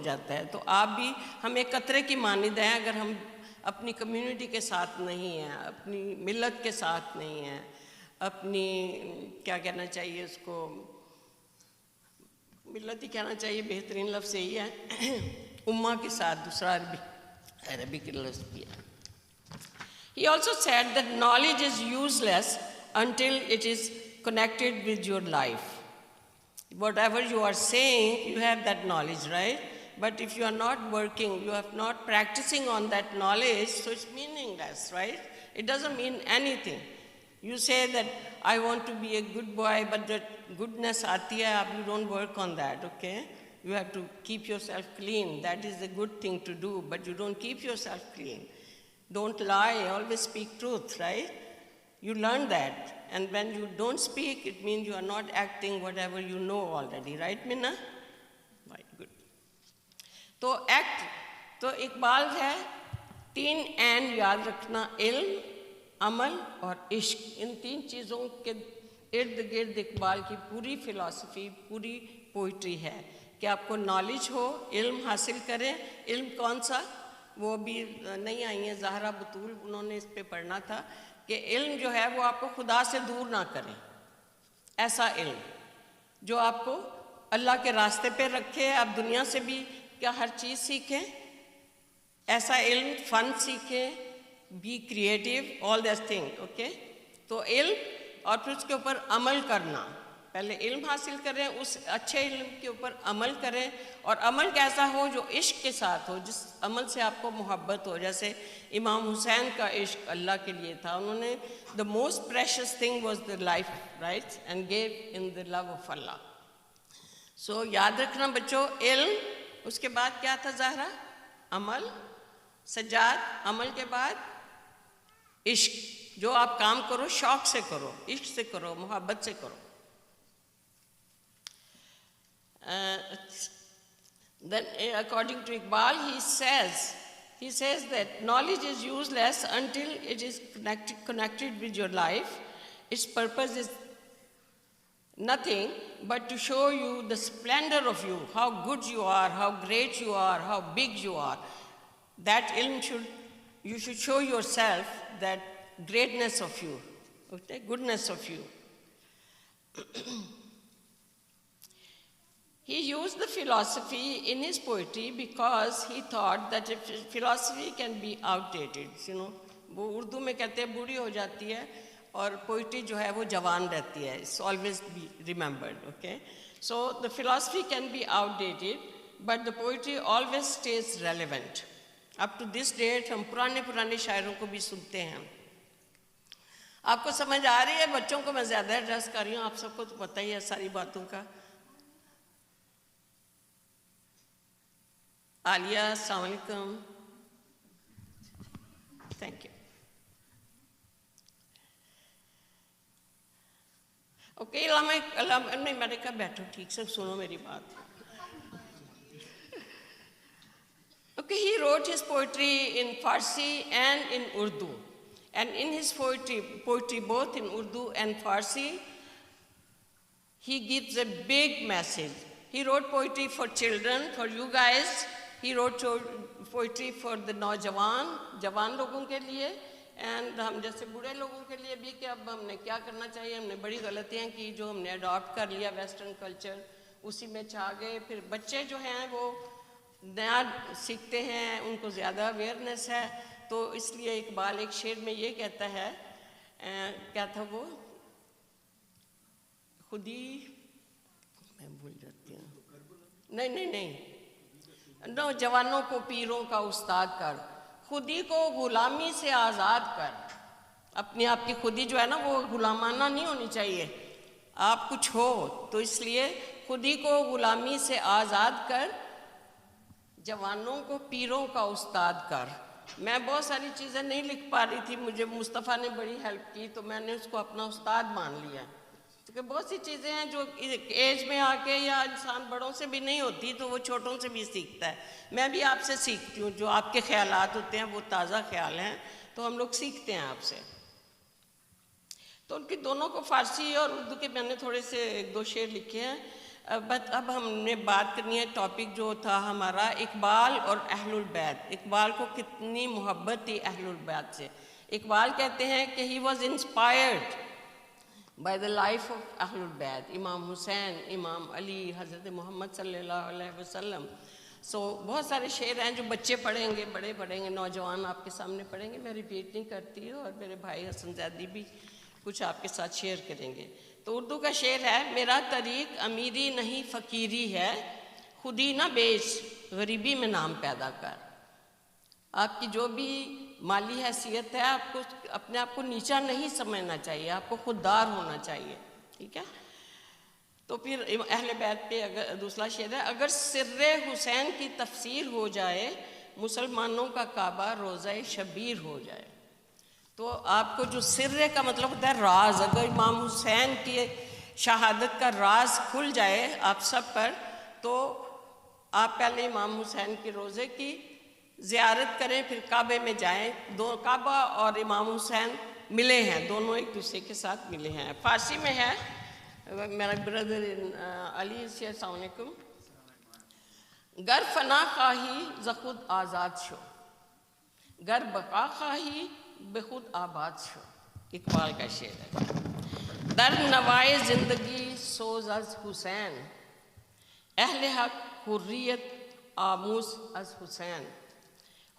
جاتا ہے. تو آپ بھی ہم ایک قطرے کی مانند ہیں اگر ہم اپنی کمیونٹی کے ساتھ نہیں ہیں, اپنی ملت کے ساتھ نہیں ہیں, اپنی کیا کہنا چاہیے اس کو, ملت ہی کہنا چاہیے, بہترین لفظ یہی ہے, امہ کے ساتھ. دوسرا عربک لفظ بھی ہے. He also said that knowledge is useless until it is connected with your life. Whatever you are saying, you have that knowledge, right? But if you are not working, you are not practicing on that knowledge, so it's meaningless, right? It doesn't mean anything. You say that I want to be a good boy, but that goodness aati hai, you don't work on that, okay? You have to keep yourself clean. That is a good thing to do, but you don't keep yourself clean. Don't lie, always speak truth, right? You learn that. And when you don't speak, it means you are not acting whatever you know already, right, Minna? Right, good. تو act, تو اقبال ہے 3 عین یاد رکھنا, علم, عمل اور عشق. ان 3 چیزوں کے ارد گرد اقبال کی پوری فلسفی, پوری پوئٹری ہے کہ آپ کو نالج ہو, علم حاصل کریں. علم کون سا, وہ بھی نہیں آئی ہیں زہرا بطول, انہوں نے اس پہ پڑھنا تھا کہ علم جو ہے وہ آپ کو خدا سے دور نہ کرے. ایسا علم جو آپ کو اللہ کے راستے پہ رکھے, آپ دنیا سے بھی کیا ہر چیز سیکھیں, ایسا علم, فن سیکھیں, be creative, all this thing, okay. تو علم اور پھر اس کے اوپر عمل کرنا. پہلے علم حاصل کریں, اس اچھے علم کے اوپر عمل کریں, اور عمل کیسا ہو جو عشق کے ساتھ ہو, جس عمل سے آپ کو محبت ہو. جیسے امام حسین کا عشق اللہ کے لیے تھا, انہوں نے the most precious thing was the life, right, and gave in the love of Allah. So یاد رکھنا بچوں, علم, اس کے بعد کیا تھا زہرا, عمل. سجاد, عمل کے بعد عشق. جو آپ کام کرو شوق سے کرو, عشق سے کرو, محبت سے کرو. Then according to Iqbal, he says that knowledge is useless until it is connected with your life. Its purpose is nothing but to show you the splendor of you, how good you are, how great you are, how big you are. That ilm you should show yourself that greatness of you, okay, goodness of you. He used the philosophy in his poetry because he thought that if philosophy can be outdated, you know, وہ اردو میں کہتے ہیں بوڑھی ہو جاتی ہے اور poetry جو ہے وہ جوان رہتی ہے. It's always be remembered, okay. So the philosophy can be outdated, but the poetry always stays relevant. Up to this date ہم پرانے شاعروں کو بھی سنتے ہیں. آپ کو سمجھ آ رہی ہے؟ بچوں کو میں زیادہ ایڈریس کر رہی ہوں, آپ سب کو تو پتہ ہی ہے ساری باتوں کا. عالیہ, السلام علیکم. Thank you. اوکے, نہیں میں نے کہا بیٹھو, ٹھیک سے سنو میری بات. Okay, he wrote his poetry in Farsi and in Urdu. And in his poetry both in Urdu and Farsi, he gives a big message. He wrote poetry for children, for you guys. He wrote poetry for the جوان لوگوں کے لیے, and ہم جیسے بوڑھے لوگوں کے لیے بھی, کہ اب ہم نے کیا کرنا چاہیے. ہم نے بڑی غلطیاں کی جو ہم نے اڈاپٹ کر لیا ویسٹرن کلچر, اسی میں چھا گئے. پھر بچے جو ہیں وہ نیا سیکھتے ہیں, ان کو زیادہ اویئرنیس ہے. تو اس لیے اقبال ایک شعر میں یہ کہتا ہے, کیا تھا وہ, خودی میں بھول جاتی ہوں, نہیں, نوجوانوں کو پیروں کا استاد کر, خودی کو غلامی سے آزاد کر. اپنی آپ کی خودی جو ہے نا وہ غلامانہ نہیں ہونی چاہیے, آپ کچھ ہو. تو اس لیے خودی کو غلامی سے آزاد کر, جوانوں کو پیروں کا استاد کر. میں بہت ساری چیزیں نہیں لکھ پا رہی تھی, مجھے مصطفیٰ نے بڑی ہیلپ کی, تو میں نے اس کو اپنا استاد مان لیا. کیونکہ بہت سی چیزیں ہیں جو ایج میں آ کے یا انسان بڑوں سے بھی نہیں ہوتی, تو وہ چھوٹوں سے بھی سیکھتا ہے. میں بھی آپ سے سیکھتی ہوں, جو آپ کے خیالات ہوتے ہیں وہ تازہ خیال ہیں, تو ہم لوگ سیکھتے ہیں آپ سے. تو ان کی دونوں کو فارسی اور اردو کے میں نے تھوڑے سے 1-2 شعر لکھے ہیں. اب ہم نے بات کرنی ہے ٹاپک جو تھا ہمارا اقبال اور اہل البیت. اقبال کو کتنی محبت تھی اہل البیت سے. اقبال کہتے ہیں کہ he was inspired by the life of اہل البیت, امام حسین, امام علی, حضرت محمد صلی اللہ علیہ وسلم. بہت سارے شعر ہیں جو بچے پڑھیں گے, بڑے پڑھیں گے, نوجوان آپ کے سامنے پڑھیں گے, میں ریپیٹ نہیں کرتی, اور میرے بھائی حسن زیدی بھی کچھ آپ کے ساتھ شیئر کریں گے. تو اردو کا شعر ہے, میرا طریق امیری نہیں فقیری ہے, خودی نہ بیچ غریبی میں نام پیدا کر. آپ کی جو بھی مالی حیثیت ہے, آپ کو اپنے آپ کو نیچا نہیں سمجھنا چاہیے, آپ کو خوددار ہونا چاہیے. ٹھیک ہے. تو پھر اہل بیت پہ اگر دوسرا شعر ہے, اگر سر حسین کی تفسیر ہو جائے, مسلمانوں کا کعبہ روضہ شبیر ہو جائے. تو آپ کو جو سر کا مطلب ہوتا ہے راز, اگر امام حسین کی شہادت کا راز کھل جائے آپ سب پر, تو آپ پہلے امام حسین کے روضے کی زیارت کریں, پھر کعبے میں جائیں. کعبہ اور امام حسین ملے ہیں, دونوں ایک دوسرے کے ساتھ ملے ہیں. فارسی میں ہے, میرا بردر علی سے, السلام علیکم. گر فنا خواہی ز خود آزاد شو, گر بقا خواہی بے خود آباد شو. اقبال کا شعر ہے. در نوائے زندگی سوز از حسین, اہل حق حریت آموز از حسین.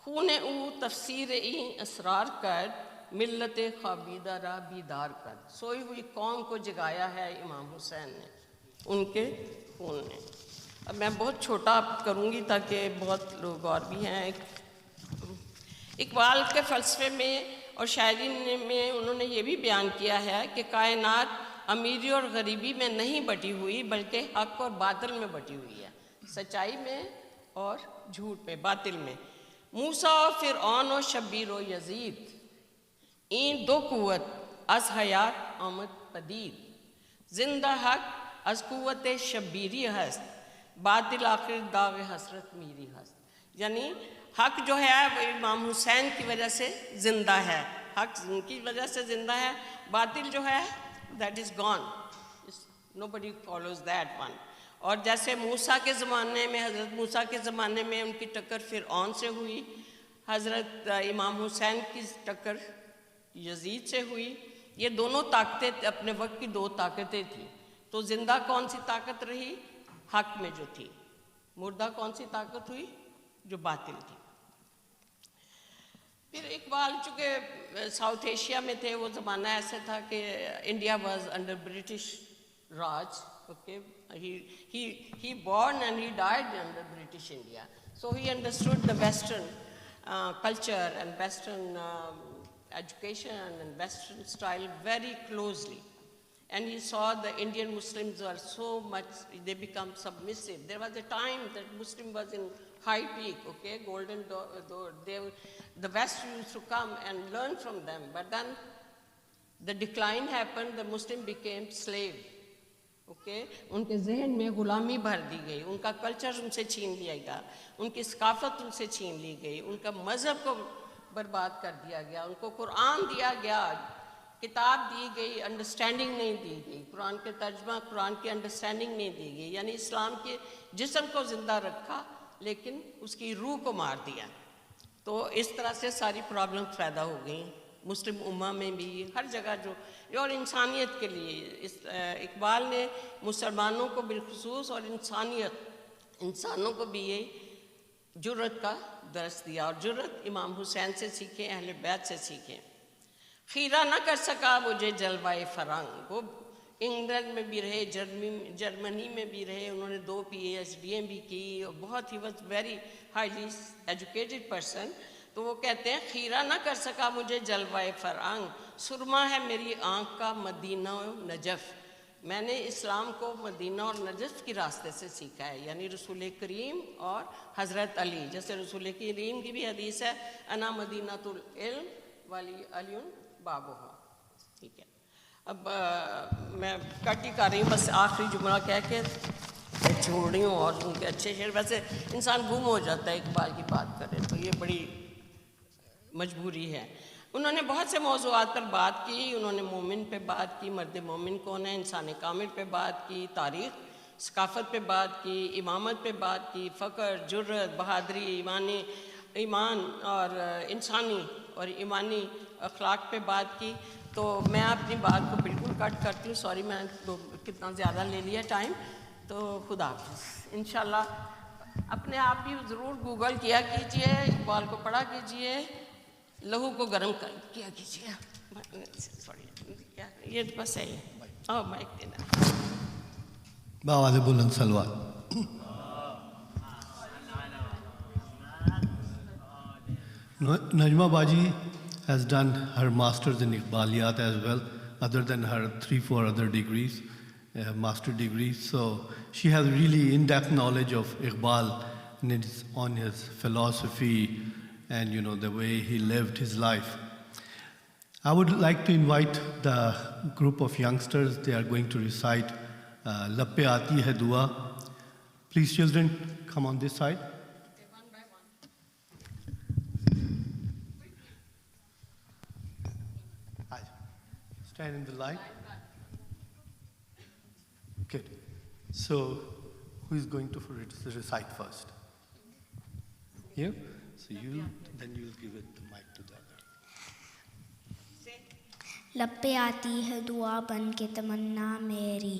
خون او تفسیر این اسرار کرد, ملت خوابیدہ را بیدار کر. سوئی ہوئی قوم کو جگایا ہے امام حسین نے, ان کے خون نے. اب میں بہت چھوٹا کروں گی تاکہ بہت لوگ اور بھی ہیں. اقبال کے فلسفے میں اور شاعری میں انہوں نے یہ بھی بیان کیا ہے کہ کائنات امیری اور غریبی میں نہیں بٹی ہوئی, بلکہ حق اور باطل میں بٹی ہوئی ہے, سچائی میں اور جھوٹ میں, باطل میں. موسیٰ و فرعون و شبیر و یزید, این دو قوت از حیات آمد پدید. زندہ حق از قوت شبیری ہست, باطل آخر داغ حسرت میری ہست. یعنی حق جو ہے وہ امام حسین کی وجہ سے زندہ ہے, حق ان کی وجہ سے زندہ ہے. باطل جو ہے that is gone, nobody follows that one. اور جیسے موسیٰ کے زمانے میں, حضرت موسیٰ کے زمانے میں ان کی ٹکر فرعون سے ہوئی, حضرت امام حسین کی ٹکر یزید سے ہوئی. یہ دونوں طاقتیں اپنے وقت کی دو طاقتیں تھیں. تو زندہ کون سی طاقت رہی؟ حق میں جو تھی. مردہ کون سی طاقت ہوئی؟ جو باطل تھی. پھر اقبال چونکہ ساؤتھ ایشیا میں تھے, وہ زمانہ ایسا تھا کہ India was under British Raj. Okay, he born and he died under British India. So he understood the Western culture and Western education and Western style very closely. And he saw the Indian Muslims were so much, they become submissive. There was a time that Muslim was in high peak, okay, golden door. The West used to come and learn from them. But then the decline happened, the Muslim became slave. Okay, ان کے ذہن میں غلامی بھر دی گئی, ان کا culture ان سے چھین لیا گیا, ان کی ثقافت ان سے چھین لی گئی, ان کا مذہب کو برباد کر دیا گیا, ان کو قرآن دیا گیا, کتاب دی گئی, انڈرسٹینڈنگ نہیں دی گئی, قرآن کے ترجمہ, قرآن کی انڈرسٹینڈنگ نہیں دی گئی. یعنی اسلام کے جسم کو زندہ رکھا لیکن اس کی روح کو مار دیا. تو اس طرح سے ساری پرابلمز پیدا ہو گئیں مسلم امہ میں بھی, ہر جگہ جو, اور انسانیت کے لیے. اقبال نے مسلمانوں کو بالخصوص اور انسانوں کو بھی یہ جرت کا درس دیا, اور جرت امام حسین سے سیکھیں, اہل بیت سے سیکھیں. خیرہ نہ کر سکا مجھے جلوائے فرنگ, وہ انگلینڈ میں بھی رہے, جرمنی میں بھی رہے, انہوں نے 2 PhD بھی کی, اور بہت he was very highly educated person. تو وہ کہتے ہیں خیرہ نہ کر سکا مجھے جلوائے فرنگ, سرما ہے میری آنکھ کا مدینہ و نجف. میں نے اسلام کو مدینہ اور نجف کی راستے سے سیکھا ہے, یعنی رسول کریم اور حضرت علی. جیسے رسول کریم کی بھی حدیث ہے, انا مدینۃ العلم والی علی بابہا. ٹھیک ہے, اب میں کٹ ہی کر رہی ہوں, بس آخری جملہ کہہ کے چھوڑ رہی ہوں. اور ان کے اچھے شعر, ویسے انسان گم ہو جاتا ہے اقبال کی بات کرے تو یہ بڑی مجبوری ہے. انہوں نے بہت سے موضوعات پر بات کی. انہوں نے مومن پہ بات کی, مرد مومن کون ہے, انسان کامل پہ بات کی, تاریخ ثقافت پہ بات کی، امامت پہ بات کی، فخر، جرت، بہادری، ایمان اور انسانی اور ایمانی اخلاق پہ بات کی. تو میں اپنی بات کو بالکل کٹ کرتی ہوں. سوری میں کتنا زیادہ لے لیا ٹائم. تو خدا حافظ. انشاءاللہ اپنے آپ بھی ضرور گوگل کیا کیجئے، اقبال کو پڑھا کیجئے، لہو کو گرم کیا کیجئے. سوری یہ بس ہے. مائک دینا. بآواز بلند سلوات. Najma Baji has done her master's in Iqbaliyat as well, other than her 3-4 other degrees, master degrees. So she has really in-depth knowledge of Iqbal and it's on his philosophy and the way he lived his life. I would like to invite the group of youngsters. They are going to recite Lappe Aati Hai Dua. Please children, come on this side. Stand in the line. Good. So, who is going to recite first? You? So you, then you will give it the mic to the other. لپے آتی ہے دعا بن کے تمنا میری،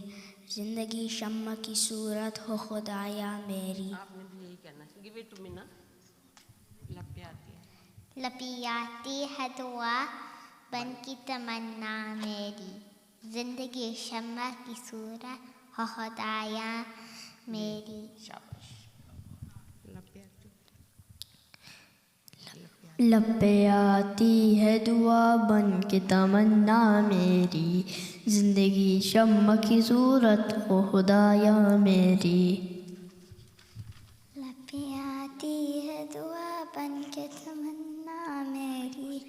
زندگی شمع کی صورت ہو خدایا میری. آپ نے بھی یہی کہنا ہے. Give it to me نا. لپے آتی ہے. لپی آتی ہے دعا بن کی تمنا میری، زندگی شمع کی صورت ہو خدایا میری. شاباش. لپے آتی. لپے آتی ہے دعا بن کے تمنا میری، زندگی شمع کی صورت ہو خدایا میری. لپی آتی ہے دعا بن کے تمنا میری،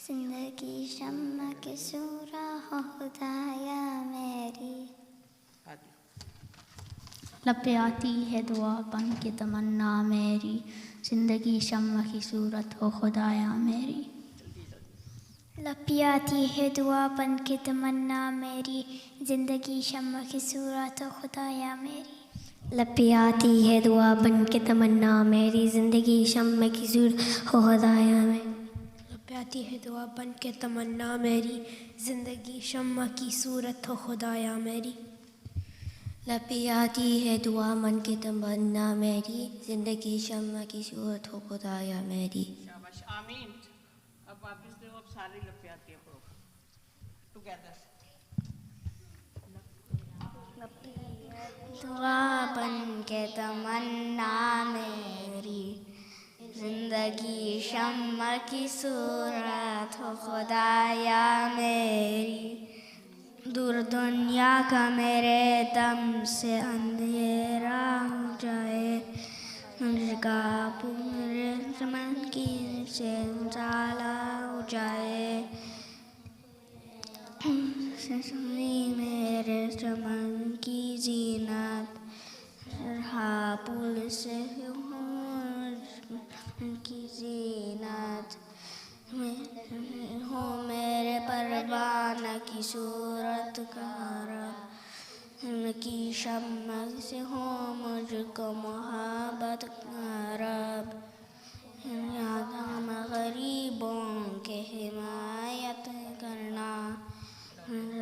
زندگی شمع کی صورت ہو خدایا میری. لپے آتی ہے دعا بن کے تمنا میری، زندگی شمع کی صورت ہو خدایا میری. لپی آتی ہے دعا بن کے تمنا میری، زندگی شمع کی صورت ہو خدایا میری. لپے آتی ہے دعا بن کے تمنا میری، زندگی شمع کی صورت ہو خدایا میری. لپے آتی ہے دعا بن کے تمنا میری، زندگی شمع کی صورت ہو خدایا میری. لپے آتی ہے دعا بن کے تمنا میری، زندگی شمع کی صورت ہو خدایا میری. شاباش. آمین. اب واپس دو. اب ساری لپے آتی ہیں پڑھو ٹوگیدر. دعا بن کے تمنا میری، زندگی شمع کی صورت ہو خدایا میری. دور دنیا کا میرے دم سے اندھیرا ہو جائے، کا پورے چمن کی سے اجالا ہو جائے. میرے چمن کی زینت سرحا پل سے کی زینت، ہو میرے پروانہ کی صورت کا رب، ان کی شمع سے ہو مجھ کو محبت کا رب. یادم غریبوں کے حمایت کرنا،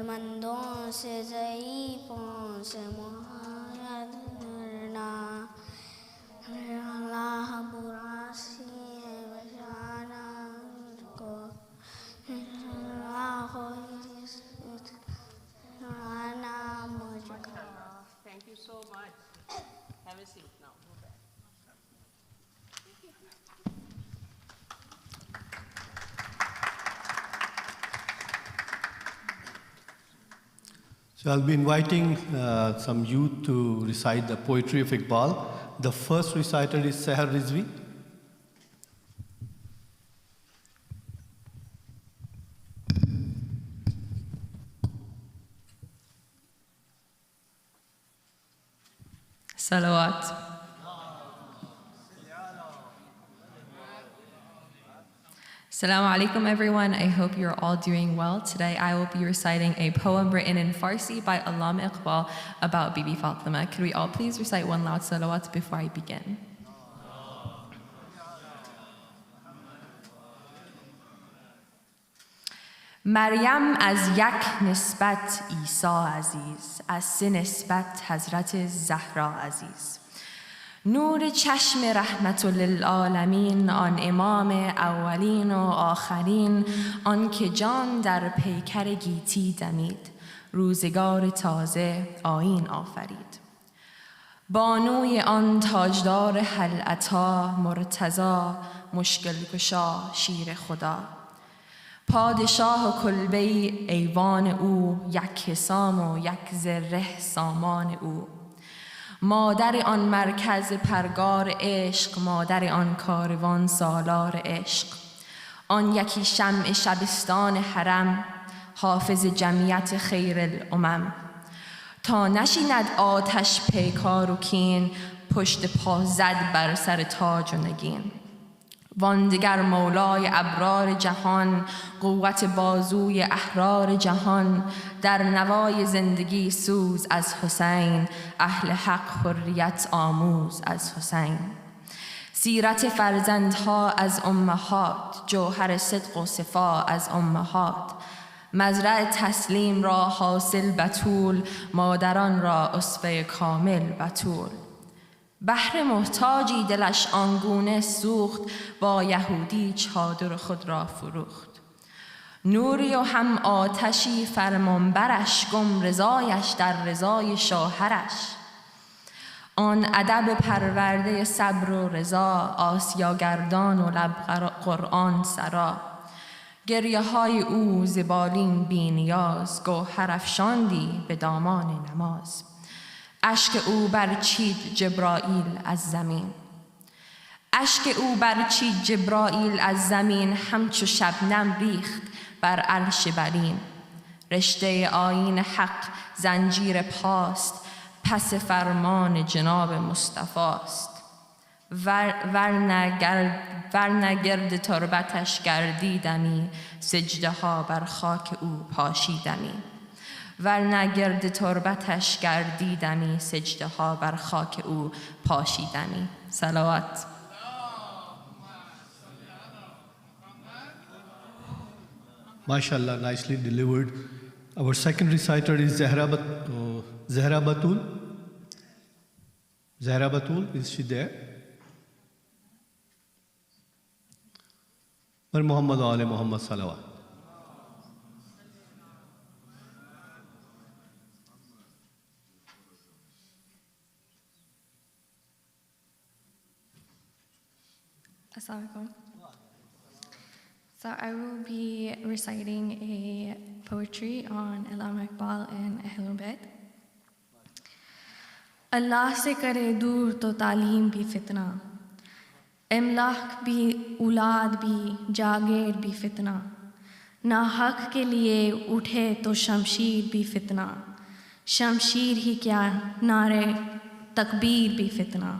مندوں سے ضعیفوں سے محبت کرنا. اللہ برا سی ہے بچانا مجھ کو، اللہ بچانا مجھ کو. Thank you so much. Have a seat now. Go back. So I'll be inviting some youth to recite the poetry of Iqbal. The first reciter is Seher Rizvi. صلوات. Assalamu alaikum everyone, I hope you're all doing well. Today I will be reciting a poem written in Farsi by Allama Iqbal about Bibi Fatima. Could we all please recite one loud salawat before I begin? مریم از یک نسبت عیسی عزیز، از سه نسبت حضرت زهرا عزیز. نور چشم رحمت للعالمین، آن امام اولین و آخرین، آن که جان در پیکر گیتی دمید، روزگار تازه آیین آفرید. بانوی آن تاجدار حلعتا، مرتضی مشکل گشا شیر خدا. پادشاه کلبه ایوان او، یک حسام و یک زره سامان او. مادر آن مرکز پرگار عشق، مادر آن کاروان سالار عشق. آن یکی شمع شبستان حرم، حافظ جمعیت خیر الامم. تا نشیند آتش پیکار و کین، پشت پا زد بر سر تاج و نگین. واندگر مولای ابرار جهان، قوت بازوی احرار جهان. در نوای زندگی سوز از حسین، اهل حق حریت آموز از حسین. سیرت فرزندها از امهات، جوهر صدق و صفا از امهات. مزرع تسلیم را حاصل بتول، مادران را اسوه کامل بتول. بهر محتاجی دلش آنگونه سوخت، با یهودی چادر خود را فروخت. نوری و هم آتشی فرمانبرش، گم رضایش در رضای شوهرش. آن ادب پرورده صبر و رضا، آسیاگردان و لب قرآن سرا. گریه های او زبالین بی نیاز، گوهر افشاندی به دامان نماز. اشک او برچید جبرائیل از زمین، اشک او برچید جبرائیل از زمین. همچو شبنم ریخت بر عرش برین. رشته آیین حق زنجیر پاست، پس فرمان جناب مصطفاست. ورنه گرد تربتش گردیدمی، سجده ها بر خاک او پاشیدمی. ورنه گرد تربتش گردیدمی، سجده ها بر خاک او پاشیدمی. صلوات. MashaAllah, nicely delivered. Our second reciter is Zahra Batul. Zahra Batul, is she there? Bar Muhammad wa Ali Muhammad salawat. Assalamu alaikum. So I will be reciting a poetry on Allama Iqbal and Ahlul Bayt. Allah se kare dur to taaleem bhi fitna, imlak bhi ulad bhi jager bhi fitna. Na haq ke liye uthe to shamsheer bhi fitna, shamsheer hi kya naare takbir bhi fitna.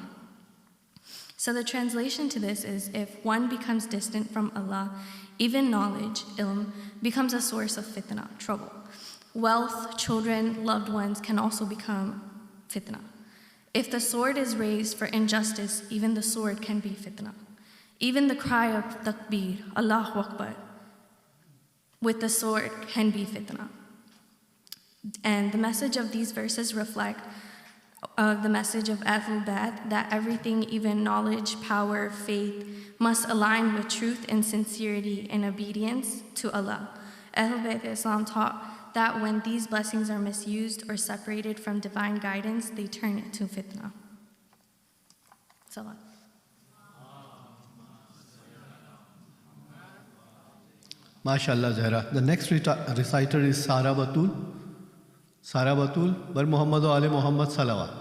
So the translation to this is, if one becomes distant from Allah, even knowledge, ilm, becomes a source of fitna, trouble. Wealth, children, loved ones can also become fitna. If the sword is raised for injustice, even the sword can be fitna. Even the cry of takbir, Allahu Akbar, with the sword can be fitna. And the message of these verses reflect the message of Ahlul Bayt, that everything, even knowledge, power, faith, must align with truth and sincerity and obedience to Allah. Ahlul Bayt Islam taught that when these blessings are misused or separated from divine guidance, they turn it to fitna. Salat. MashaAllah, Zahra. The next reciter is Sara Batul. Sara Batul, Bar Muhammad wa Ali Muhammad salawat.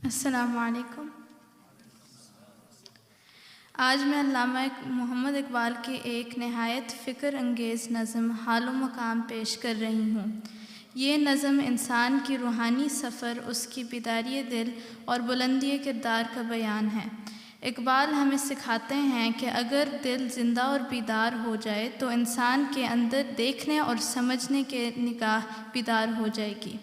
अस्सलामु अलैकुम। आज मैं अल्लामा मोहम्मद इकबाल की एक नहायत फ़िक्र अंगेज़ नज़म हाल व मकाम पेश कर रही हूँ। ये नज़म इंसान की रूहानी सफ़र, उसकी बेदारी दिल और बुलंदी किरदार का बयान है। इकबाल हमें सिखाते हैं कि अगर दिल ज़िंदा और बेदार हो जाए तो इंसान के अंदर देखने और समझने के निगाह बेदार हो जाएगी।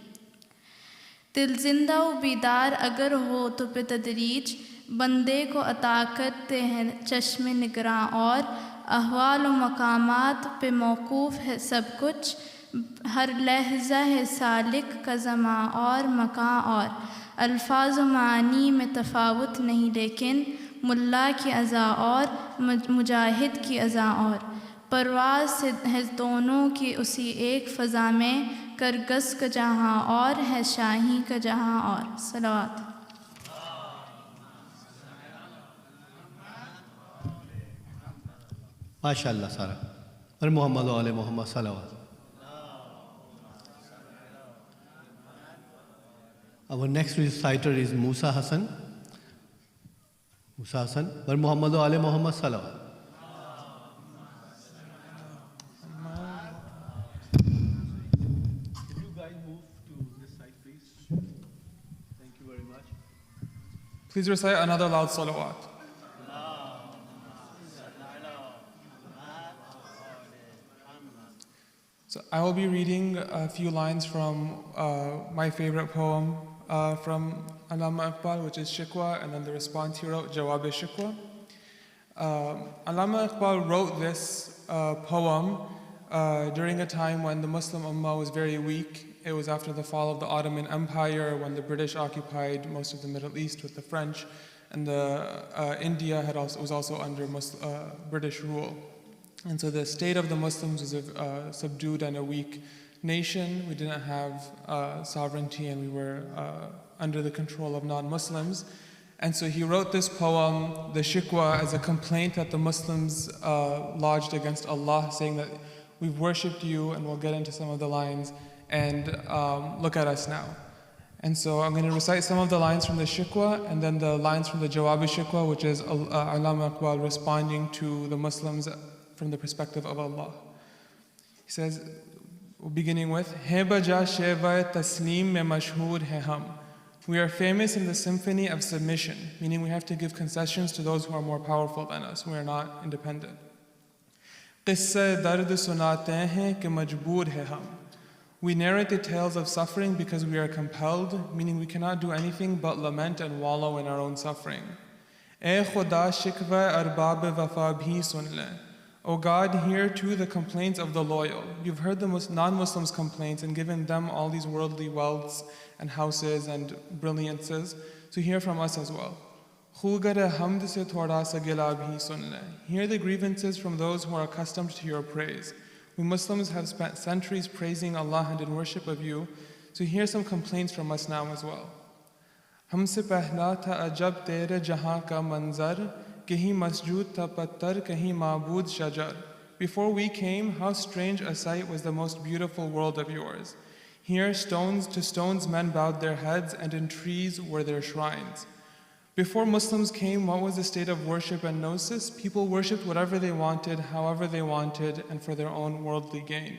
दिल ज़िंदा व बेदार अगर हो तो बेतदरीज बंदे को अता करते हैं चश्मे निगरां, और अहवाल व मकामात पे मौकूफ़ है सब कुछ, हर लहज़ा है सालिक का ज़मां और मकां, और अल्फाज व मानी में तफावत नहीं लेकिन मुल्ला की अज़ा और मुजाहिद की अज़ा, और परवाज़ से है दोनों की उसी एक फ़ज़ा में, करगस का जहाँ और है शाही का जहाँ और। सलावत। माशाअल्लाह सारा और मोहम्मद वाले मोहम्मद सलावत। Our next reciter is Musa Hassan. Musa Hassan और मोहम्मद वाले मोहम्मद सलावत। Please recite another loud salawat. So I will be reading a few lines from my favorite poem from Allama Iqbal, which is Shikwa, and then the response he wrote, Jawab-e-Shikwa. Allama Iqbal wrote this poem during a time when the Muslim Ummah was very weak. It was after the fall of the Ottoman Empire, when the British occupied most of the Middle East with the French, and India was also under British rule. And so the state of the Muslims was a subdued and a weak nation. We didn't have sovereignty, and we were under the control of non-Muslims. And so he wrote this poem, the Shikwa, as a complaint that the Muslims lodged against Allah, saying that we've worshipped you, and we'll get into some of the lines, and look at us now. And so I'm going to recite some of the lines from the Shikwa, and then the lines from the Jawab-e-Shikwa, which is Allama Iqbal responding to the Muslims from the perspective of Allah. He says, beginning with, Hai baja sheva taslim mein mashhoor hai hum. We are famous in the symphony of submission, meaning we have to give concessions to those who are more powerful than us. We are not independent. Qissa dard sunate hain ke majboor hai hum. We narrate the tales of suffering because we are compelled, meaning we cannot do anything but lament and wallow in our own suffering. Eh khuda shikwa arbab wafa bhi sun le. O God, hear too the complaints of the loyal. You've heard the non-Muslims' complaints and given them all these worldly wealths and houses and brilliances. So hear from us as well. Khugare hamd se thoda sa gila bhi sun le. Hear the grievances from those who are accustomed to your praise. We Muslims have spent centuries praising Allah and in worship of you. So hear some complaints from us now as well. Humse pehla tha ajab tere jahan ka manzar. Kahi masjood tha pattar, kahi ma'bud shajar. Before we came, how strange a sight was the most beautiful world of yours. Here stones to stones men bowed their heads, and in trees were their shrines. Before Muslims came, what was the state of worship and gnosis? People worshipped whatever they wanted, however they wanted, and for their own worldly gain.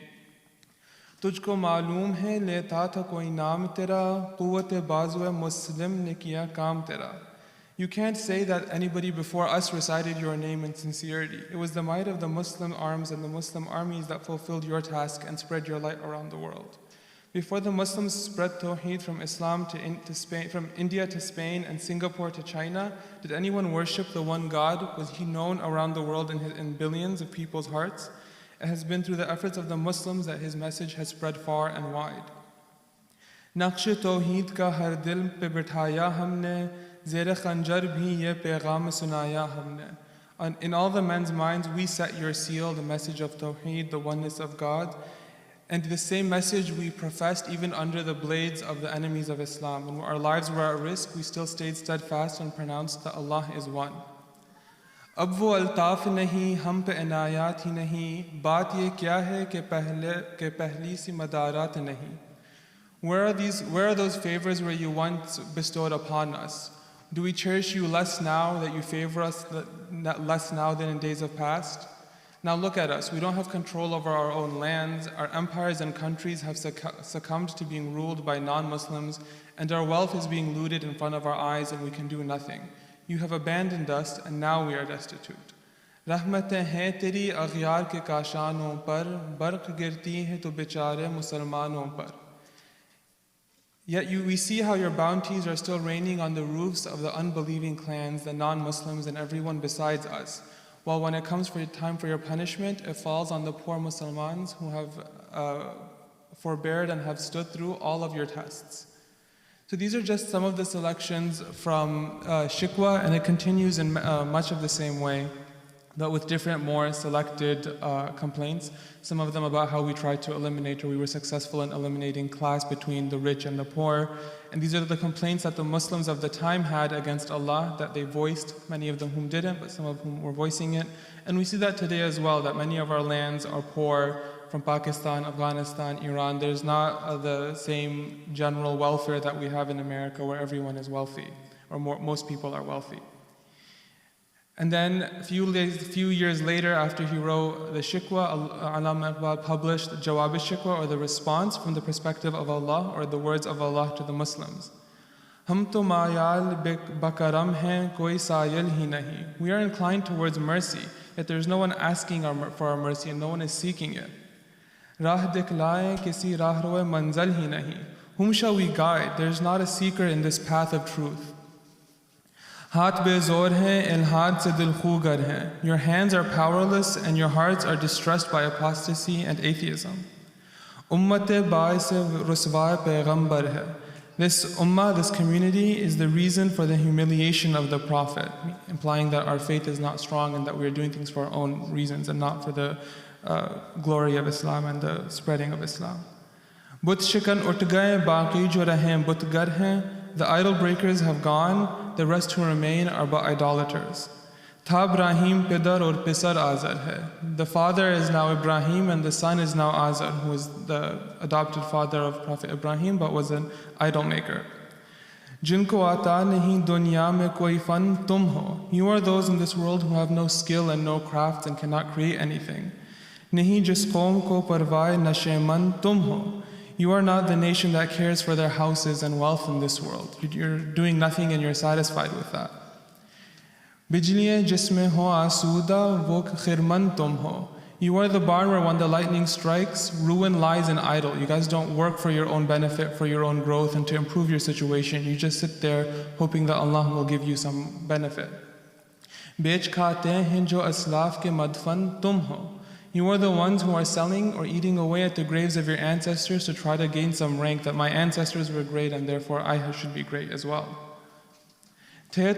Tujhko maloom hai leta tha koi naam tera, quwwat-e bazu-e muslim ne kiya kaam tera. You can't say that anybody before us recited your name in sincerity. It was the might of the Muslim arms and the Muslim armies that fulfilled your task and spread your light around the world. Before the Muslims spread Tawheed from Islam to Spain, from India to Spain and Singapore to China, did anyone worship the one God? Was he known around the world in billions of people's hearts? It has been through the efforts of the Muslims that his message has spread far and wide. Naqsh Tawheed ka har dil pe bithaya humne. In all the men's minds, we set your seal, the message of Tawheed, the oneness of God. And the same message we professed even under the blades of the enemies of Islam. When our lives were at risk, we still stayed steadfast and pronounced that Allah is one. Ab wo altaf nahi, hum pe inayat hi nahi, baat ye kya hai ke pehli si madarat nahi. Where are those favors where you once bestowed upon us? Do we cherish you less now that you favor us less now than in days of past? Now look at us. We don't have control over our own lands. Our empires and countries have succumbed to being ruled by non-Muslims, and our wealth is being looted in front of our eyes, and we can do nothing. You have abandoned us, and now we are destitute. Rahmatein hain teri aghyar ke kashanon par, barq girti hai to bechare musalmanon par. Yet we see how your bounties are still raining on the roofs of the unbelieving clans, the non-Muslims, and everyone besides us. While when it comes for time for your punishment, it falls on the poor Muslims who have forbeared and have stood through all of your tests. So these are just some of the selections from Shikwa, and it continues in much of the same way, but with different, more selected complaints. Some of them about how we tried to eliminate, or we were successful in eliminating class between the rich and the poor. And these are the complaints that the Muslims of the time had against Allah, that they voiced, many of them whom didn't, but some of whom were voicing it. And we see that today as well, that many of our lands are poor. From Pakistan, Afghanistan, Iran, there's not the same general welfare that we have in America, where everyone is wealthy, or most people are wealthy. And then a few years later, after he wrote the Shikwa, Allama Iqbal published Jawab al-Shikwa, or the response from the perspective of Allah, or the words of Allah to the Muslims. Hum to mayal bakaram hain, koi sayil hi nahi. We are inclined towards mercy, yet there is no one asking for our mercy, and no one is seeking it. Rah diklaye kisi rah roe manzal hi nahi. Whom shall we guide? There is not a seeker in this path of truth. Haat bezor hai, ilhad se dil khugar hai. Your hands are powerless and your hearts are distressed by apostasy and atheism. Ummate baise ruswa payghambar hai. This ummah, this community, is the reason for the humiliation of the Prophet, implying that our faith is not strong and that we are doing things for our own reasons and not for the glory of Islam and the spreading of Islam. But shikan ut gaye, baqi jo rahe butgar hain. The idol breakers have gone, the rest who remain are but idolaters. Tha Ibrahim pidar aur pisar Azar hai. The father is now Ibrahim and the son is now Azar, who is the adopted father of Prophet Ibrahim but was an idol maker. Jinko aata nahi dunya mein koi fan tum ho. You are those in this world who have no skill and no craft and cannot create anything. Nahi jis qawm ko parwaye nasheman tum ho. You are not the nation that cares for their houses and wealth in this world. You're doing nothing and you're satisfied with that. Bijliye jisme ho asuda wo khirman tum ho. You are the barn where when the lightning strikes, ruin lies in idle. You guys don't work for your own benefit, for your own growth, and to improve your situation. You just sit there hoping that Allah will give you some benefit. Bech khate hain jo aslaf ke madfan tum ho. You are the ones who are selling or eating away at the graves of your ancestors to try to gain some rank, that my ancestors were great and therefore I should be great as well. The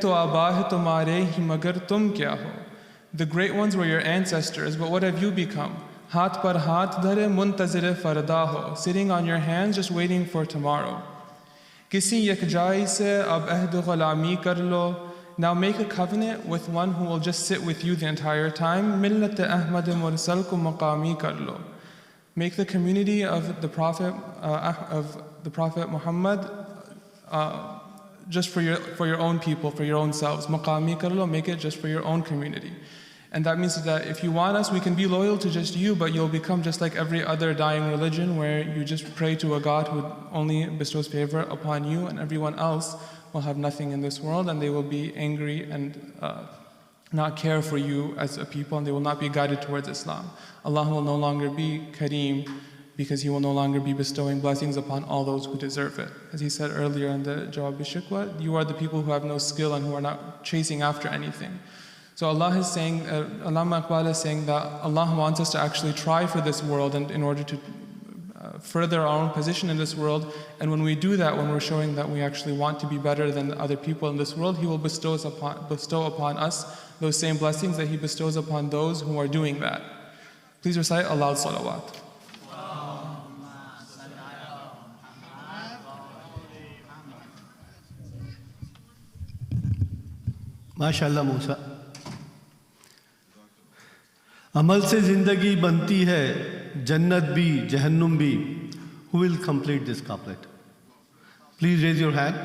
great ones were your ancestors, but what have you become? Haat par haat dhare muntazir farda ho, sitting on your hands just waiting for tomorrow. Kisi yakjai se ab ahd ghulami kar lo. Now make a covenant with one who will just sit with you the entire time. Millat Ahmad mursal ko maqami kar lo. Make the community of the Prophet Muhammad just for your own people, for your own selves. Maqami kar lo, make it just for your own community. And that means that if you want us, we can be loyal to just you, but you'll become just like every other dying religion, where you just pray to a God who only bestows favor upon you, and everyone else will have nothing in this world, and they will be angry and not care for you as a people, and they will not be guided towards Islam. Allah will no longer be Kareem, because He will no longer be bestowing blessings upon all those who deserve it. As He said earlier in the Jawab al-Shikwa, you are the people who have no skill and who are not chasing after anything. So Allah is saying, Allama Iqbal is saying that Allah wants us to actually try for this world, and in order to further our own position in this world. And when we do that, when we're showing that we actually want to be better than other people in this world, He will bestow upon us those same blessings that He bestows upon those who are doing that. Please recite aloud salawat. माशाल्लाह मूसा, अमल से जिंदगी बनती है, जन्नत भी जहन्नुम भी. Who will complete this couplet? Please raise your hand.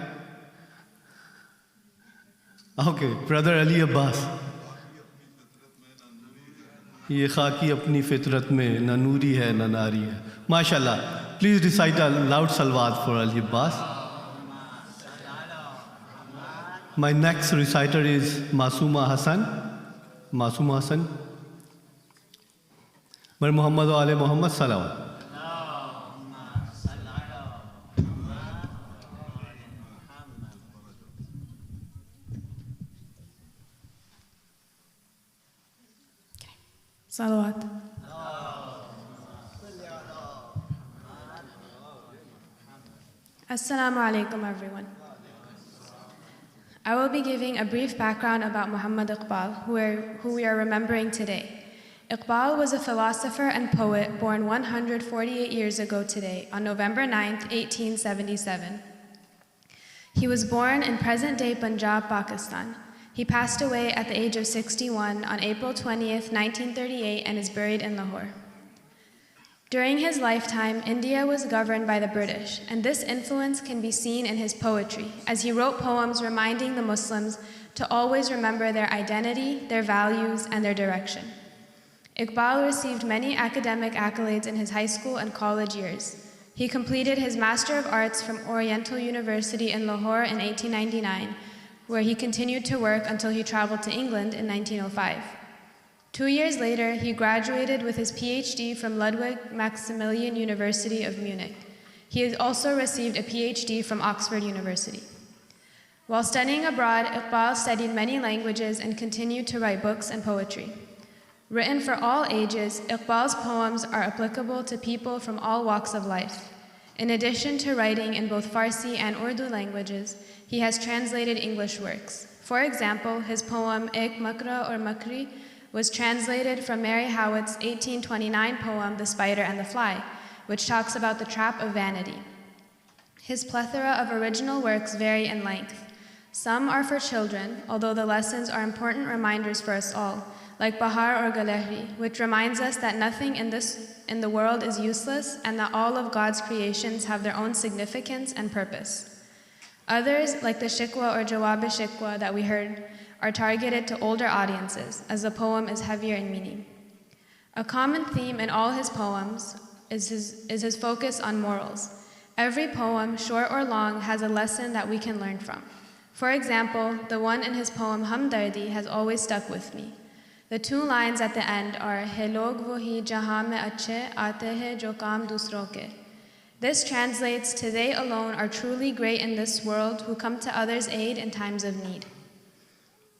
Okay, brother Ali Abbas. ये खाकी अपनी फितरत में न नूरी है न नारी है. माशाल्लाह. Please recite a loud salawat for Al Abbas. My next reciter is Masuma Hassan. Masuma Hassan. Mar Muhammad wa Ale Muhammad salawat. Salawat. Assalamu alaikum, everyone. I will be giving a brief background about Muhammad Iqbal, who we are remembering today. Iqbal was a philosopher and poet born 148 years ago today, on November 9th, 1877. He was born in present-day Punjab, Pakistan. He passed away at the age of 61 on April 20th, 1938, and is buried in Lahore. During his lifetime, India was governed by the British, and this influence can be seen in his poetry, as he wrote poems reminding the Muslims to always remember their identity, their values, and their direction. Iqbal received many academic accolades in his high school and college years. He completed his Master of Arts from Oriental University in Lahore in 1899, where he continued to work until he traveled to England in 1905. 2 years later, he graduated with his PhD from Ludwig Maximilian University of Munich. He has also received a PhD from Oxford University. While studying abroad, Iqbal studied many languages and continued to write books and poetry. Written for all ages, Iqbal's poems are applicable to people from all walks of life. In addition to writing in both Farsi and Urdu languages, he has translated English works. For example, his poem Ek Makra or Makri was translated from Mary Howitt's 1829 poem The Spider and the Fly, which talks about the trap of vanity. His plethora of original works vary in length. Some are for children, although the lessons are important reminders for us all, like Bahar or Galehri, which reminds us that nothing in the world is useless and that all of God's creations have their own significance and purpose. Others, like the Shikwa or Jawab-e-Shikwa that we heard, are targeted to older audiences, as the poem is heavier in meaning. A common theme in all his poems is his focus on morals. Every poem, short or long, has a lesson that we can learn from. For example, the one in his poem Hamdardi has always stuck with me. The 2 lines at the end are Hai log wohi jahan mein achhe aate hai jo kaam dusron ke. This translates to they alone are truly great in this world who come to others' aid in times of need.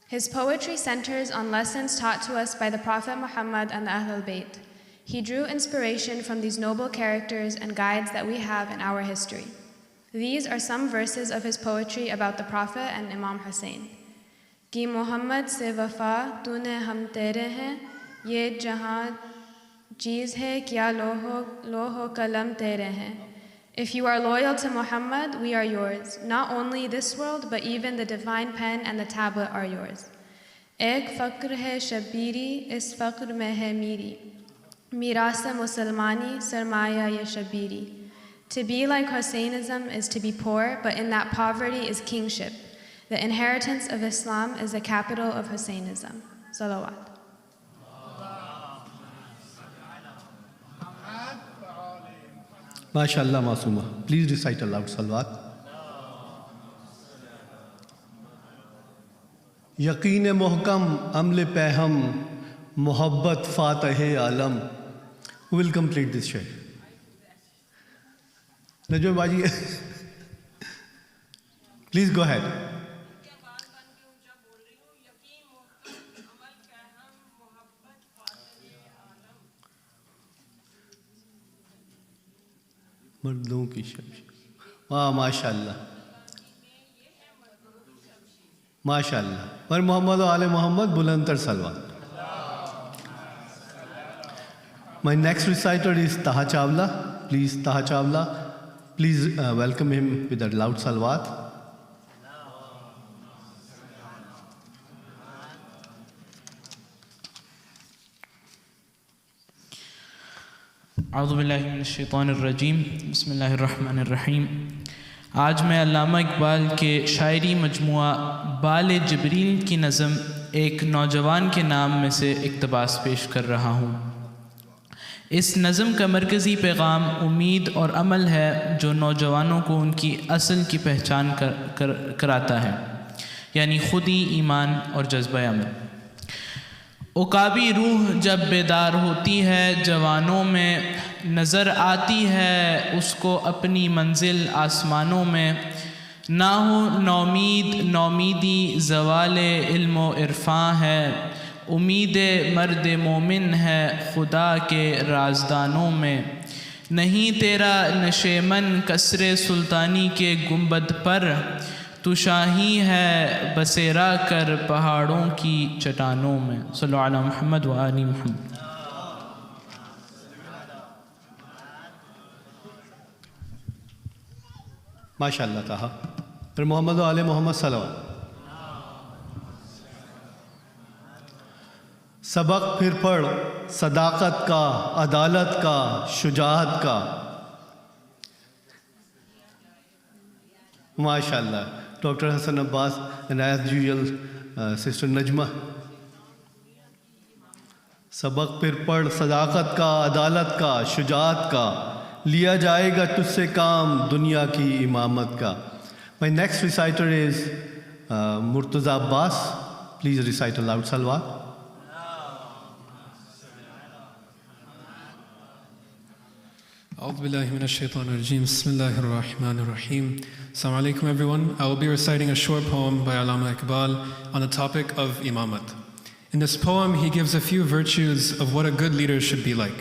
His poetry centers on lessons taught to us by the Prophet Muhammad and the Ahlul Bayt. He drew inspiration from these noble characters and guides that we have in our history. These are some verses of his poetry about the Prophet and Imam Hussein. Ki Muhammad se wafa tune hum tere hain, ye jahan cheez hai kya loho kalam tere hain. If you are loyal to Muhammad, we are yours. Not only this world, but even the divine pen and the tablet are yours. Ek fakr hai shabiri, is fakr mein hai miri. Mirasa Musalmani, sarmaya ye shabiri. To be like Hussainism is to be poor, but in that poverty is kingship. The inheritance of Islam is the capital of Hussainism. Salawat. MashaAllah, Masuma. Please recite a loud salawat. Yaqeen muhkam, amle peham, muhabbat fatah alam. Who will complete this shaykh? Najaf Baji. Please go ahead. मर्दों की शब्द वाह माशाअल्लाह माशाअल्लाह पर मोहम्मद और आले Mohammad बुलंदतर सलवात. My next reciter is Taha Chawla. Please, Taha Chawla, please welcome him with a loud salawat. अऊज़ु बिल्लाहि मिनश शैतानिर रजीम बिस्मिल्लाहिर रहमानिर रहीम. आज मैं अल्लामा इकबाल के शायरी मजमुआ बाल जबरील की नज़म ایک نوجوان کے نام میں سے اقتباس پیش کر رہا ہوں۔ اس نظم کا مرکزی پیغام امید اور عمل ہے جو نوجوانوں کو ان کی اصل کی پہچان کراتا ہے، یعنی خودی، ایمان اور جذبہ عمل۔ عقابی روح جب بیدار ہوتی ہے جوانوں میں، نظر آتی ہے اس کو اپنی منزل آسمانوں میں۔ نہ ہو نومیدی زوال علم و عرفاں ہے، امید مرد مومن ہے خدا کے رازدانوں میں۔ نہیں تیرا نشیمن کسر سلطانی کے گنبد پر، تو شاہی ہے بسیرا کر پہاڑوں کی چٹانوں میں۔ صلی اللہ علی محمد و آل محمد۔ ماشاء اللہ کہا۔ پھر محمد و آل محمد صلوات۔ سبق پھر پڑھ صداقت کا، عدالت کا، شجاعت کا۔ ماشاء اللہ۔ Doctor Hasan Abbas and as usual sister Najma. سبق پھر پڑھ صداقت کا، عدالت کا، شجاعت کا، لیا جائے گا تجھ سے کام دنیا کی امامت کا۔ My next reciter is Murtaza Abbas. Please recite aloud salawat. أعوذ بالله من الشيطان الرجيم. بسم الله الرحمن الرحيم. Assalamu alaikum everyone. I will be reciting a short poem by Allama Iqbal on the topic of imamat. In this poem, he gives a few virtues of what a good leader should be like.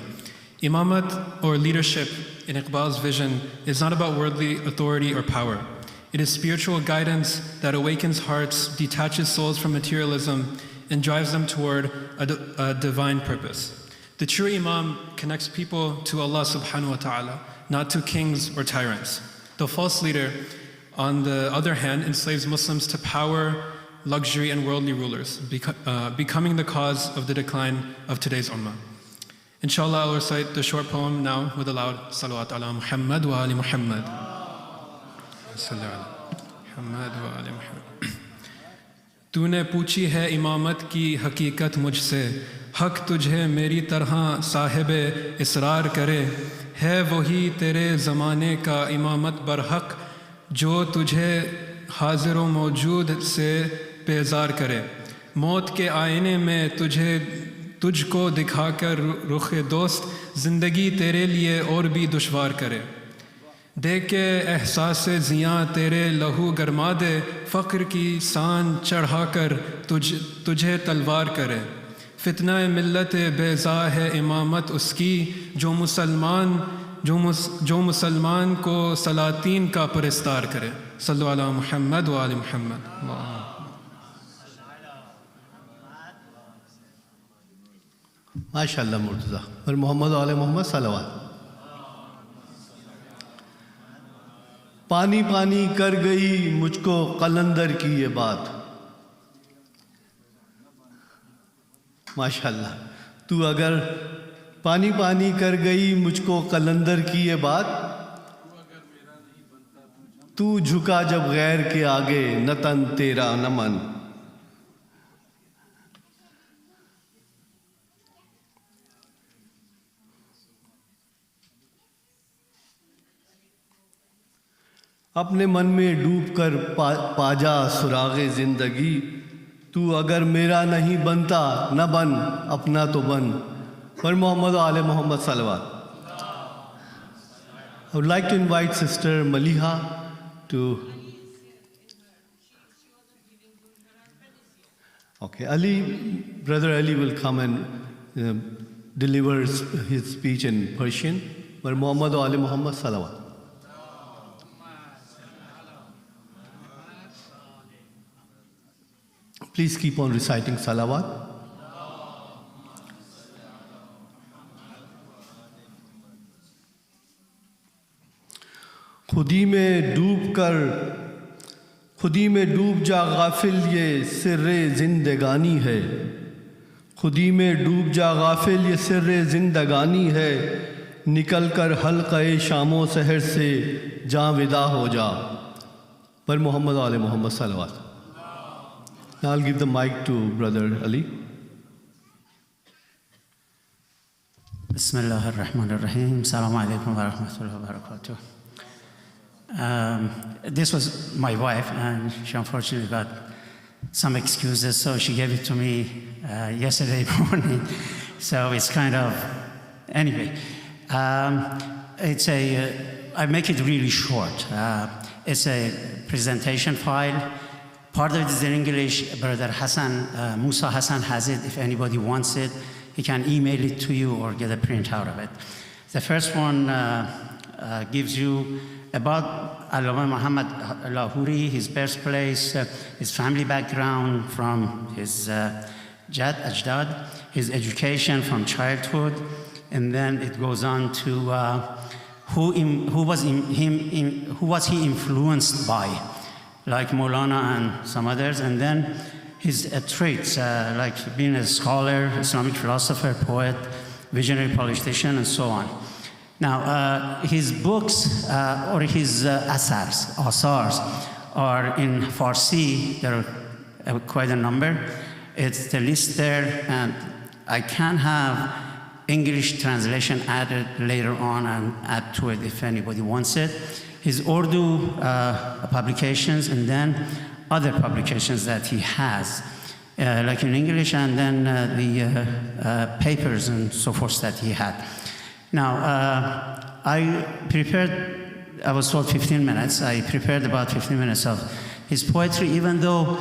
Imamat, or leadership, in Iqbal's vision, is not about worldly authority or power. It is spiritual guidance that awakens hearts, detaches souls from materialism, and drives them toward a divine purpose. The true Imam connects people to Allah subhanahu wa ta'ala, not to kings or tyrants. The false leader, on the other hand, enslaves Muslims to power, luxury, and worldly rulers, becoming the cause of the decline of today's ummah. Inshallah, I'll recite the short poem now with a loud salawat ala Muhammad wa ali Muhammad. Muhammad wa ali Muhammad. تو نے پوچھی ہے امامت کی حقیقت مجھ سے، حق تجھے میری طرح صاحب اصرار کرے۔ ہے وہی تیرے زمانے کا امامت برحق، جو تجھے حاضر و موجود سے بیزار کرے۔ موت کے آئینے میں تجھ کو دکھا کر رخ دوست، زندگی تیرے لیے اور بھی دشوار کرے۔ دے کے احساس زیاں تیرے لہو گرما دے، فقر کی سان چڑھا کر تجھے تلوار کرے۔ فتنہ ملت بیضا ہے امامت اس کی، جو مسلمان کو سلاطین کا پرستار کرے۔ صلو علی محمد و آل محمد۔ ماشاء اللہ مرتضیٰ۔ اور محمد و آل محمد صلوات۔ پانی پانی کر گئی مجھ کو قلندر کی یہ بات۔ ماشاء اللہ۔ تو اگر پانی پانی کر گئی مجھ کو قلندر کی یہ بات، تو جھکا جب غیر کے آگے نہ تن تیرا نہ من۔ اپنے من میں ڈوب کر پاجا سراغ زندگی، تو اگر میرا نہیں بنتا نہ بن اپنا تو بن۔ پر محمد و آل محمد صلوات۔ I would like to invite Sister Maliha to... Okay, Brother Ali will come and deliver his speech in Persian. But Muhammad wa Ali Muhammad salawat. Please keep on reciting salawat. خودی میں ڈوب جا غافل یہ سر زندگانی ہے، خودی میں ڈوب جا غافل یہ سر زندگانی ہے، نکل کر حلقہ شام و سحر سے جاں ودا ہو جا۔ پر محمد و آل محمد صلوات۔ Now I'll give the mic to Brother Ali. Bismillah ar-Rahman ar-Rahim. Assalamu alaikum wa rahmatullahi wa barakatuh. This was my wife, and she unfortunately got some excuses, so she gave it to me yesterday morning. So it's kind of, anyway. I make it really short. It's a presentation file. Part of it is in English. Brother Hassan, Musa Hassan has it. If anybody wants it, he can email it to you or get a printout of it. The first one gives you about Allama Muhammad Lahori, his birthplace, his family background from his Ajdad, his education from childhood, and then it goes on to who was he influenced by, like Maulana and some others, and then his traits, like being a scholar, Islamic philosopher, poet, visionary politician, and so on. Now, his books or his asars are in Farsi. There are quite a number. It's the list there, and I can have English translation added later on and add to it if anybody wants it. His Urdu publications, and then other publications that he has, like in English, and then the papers and so forth that he had. Now, I was told 15 minutes. I prepared about 15 minutes of his poetry, even though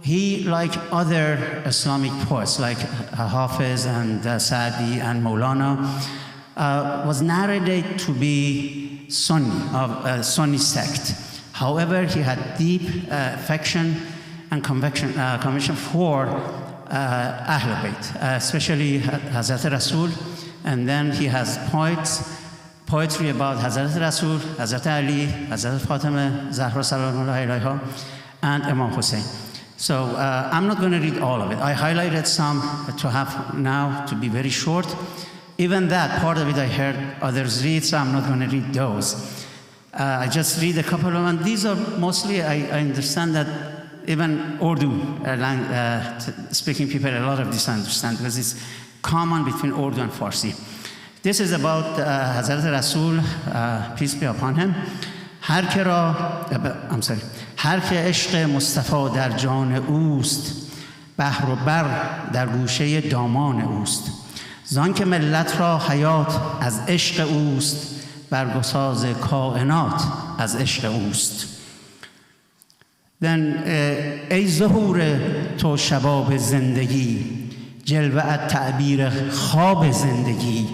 he, like other Islamic poets, like Hafiz and Sa'di and Maulana, was narrated to be Sunni, of a Sunni sect. However, he had deep affection and conviction for Ahl Bayt, especially Hazrat Rasul. And then he has poetry about Hazrat Rasul, Hazrat Ali, Hazrat Fatima, Zahra Sallallahu Alaihi, and Imam Hussein. So I'm not going to read all of it. I highlighted some to have now to be very short. Even that, part of it I heard others read, so I'm not going to read those. I just read a couple of them. These are mostly, I understand that even Urdu speaking people, a lot of this I understand, because it's common between Urdu and Farsi. This is about Hazrat Rasul, peace be upon him. هر که عشق مصطفی در جان اوست، بحر و بر در گوشه دامان اوست. زان که ملت را حیات از عشق اوست، برگساز کائنات از عشق اوست. Then ای ظهور تو شباب زندگی، جلوه تعبیر خواب زندگی.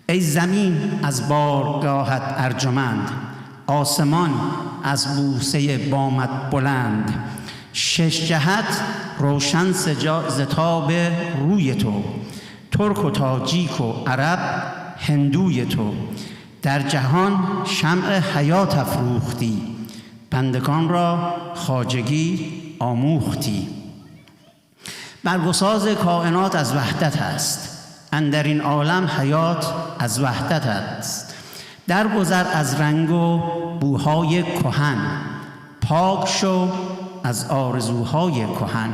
ای زمین از بارگاهت ارجمند، آسمان از بوسه بامت بلند. شش جهت روشن ستاب روی تو، ترک و تاجیک و عرب هندوی تو. در جهان شمع حیات افروختی، بندگان را خواجگی آموختی. برگساز کائنات از وحدت است، اندر این عالم حیات از وحدت است. درگذر از رنگ و بوهای کهن، پاک شو از آرزوهای کهن.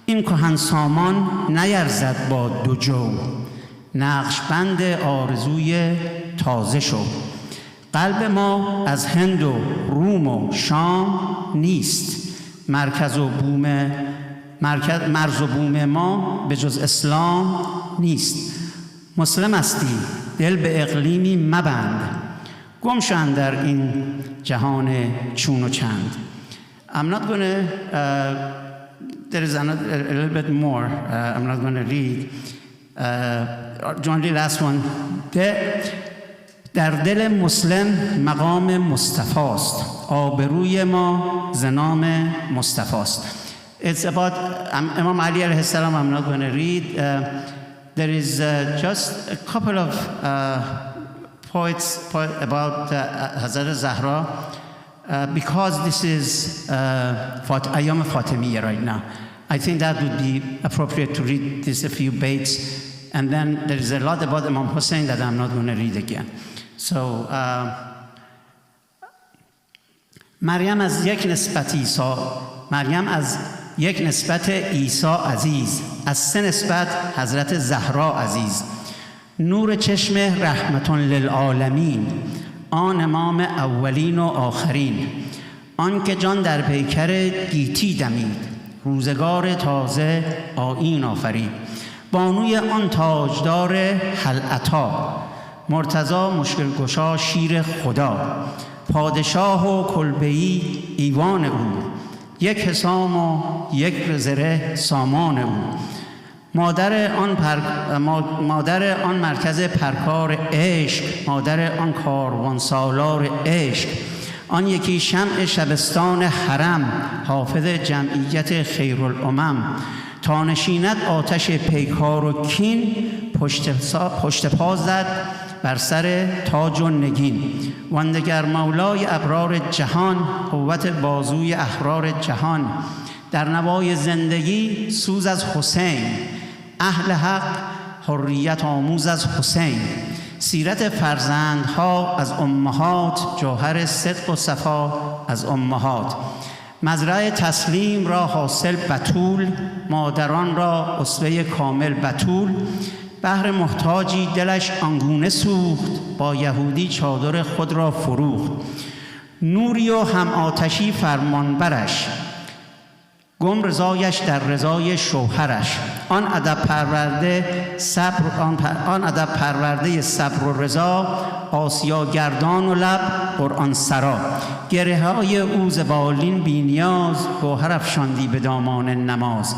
این کهن سامان نیرزد با دو جو، نقش بند آرزوی تازه شو. قلب ما از هند و روم و شام نیست، مرز و بوم ما به جز اسلام نیست. مسلم استی دل به اقلیمی مبند، گم شو اندر این جهان چون و چند. I'm not going to, there is a little bit more, I'm not going to read. Only last one. در دل مسلم مقام مصطفی است، آبروی ما ز نام مصطفی است. It's about Imam Ali alayhi salam. I'm not going to read. There is just a couple of poets about Hazrat Zahra, because this is Ayyam Fatimiyya right now. I think that would be appropriate to read this a few baits, and then there is a lot about Imam Hussein that I'm not going to read again. So, مریم از یک نسبت عیسی عزیز، از 3 نسبت حضرت زهرا عزیز. نور چشم رحمت للعالمین، آن امام اولین و آخرین. آن که جان در پیکر گیتی دمید، روزگار تازه آیین آفرید. بانوی آن تاجدار حلعتا، مرتضی مشکل گشا شیر خدا. پادشاه و کلبه‌ای ایوان او، یک حسام و یک زره سامان او. مادر آن مرکز پرکار عشق، مادر آن کاروان سالار عشق. آن یکی شمع شبستان حرم، حافظ جمعیت خیرالامم. تا نشیند آتش پیکار و کین، پشت پا زد بر سر تاج و نگین. واندگر مولای ابرار جهان، قوت بازوی احرار جهان. در نوای زندگی سوز از حسین، اهل حق حریت آموز از حسین. سیرت فرزندها از امهات، جوهر صدق و صفا از امهات. مزرعه تسلیم را حاصل بتول، مادران را اسوه کامل بتول. بهر محتاجی دلش آنگونه سوخت، با یهودی چادر خود را فروخت. نوری و هم آتشی فرمانبرش، گم رضایش در رضای شوهرش. آن ادب پرورده صبر و رضا، آسیا گردان و لب قرآن سرا. گره های او ز بالین بی نیاز، گوهر افشاندی به دامان نماز.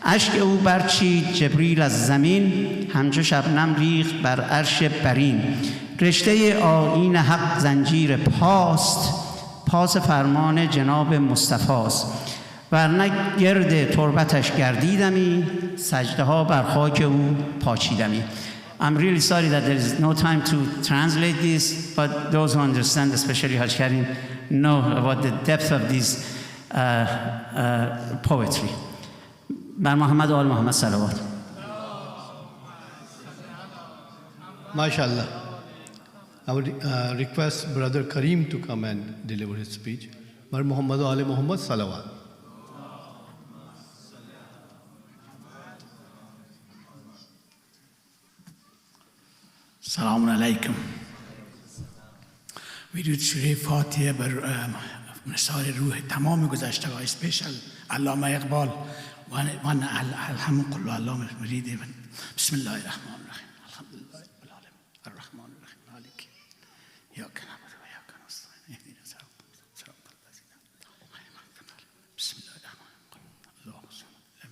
اشک او برچید جبریل از زمین، همچو شبنم ریخت بر عرش برین. رشته آیین حق زنجیر پاست، پاس فرمان جناب مصطفاست. ورنه گرد تربتش گردیدمی، سجده ها بر خاک او پاچیدمی. I'm really sorry that there is no time to translate this, but those who understand, especially Haj Karim, know about the depth of this poetry. بر محمد و آل محمد صلوات. MashaAllah. I would request Brother Karim to come and deliver his speech. Bar Muhammad wa Ali Muhammad salawat. سلام علیکم. Video شریف فاتحه بر نثار روح تمام گذشتگان، special علامه اقبال و الحمد قل علامه مرید. بسم الله الرحمن الرحیم. الحمدلله رب العالمین الرحمن الرحیم مالک یاک نعبد و یاک نستعین اهدنا الصراط المستقیم. بسم الله الرحمن الرحیم. اللهم صل على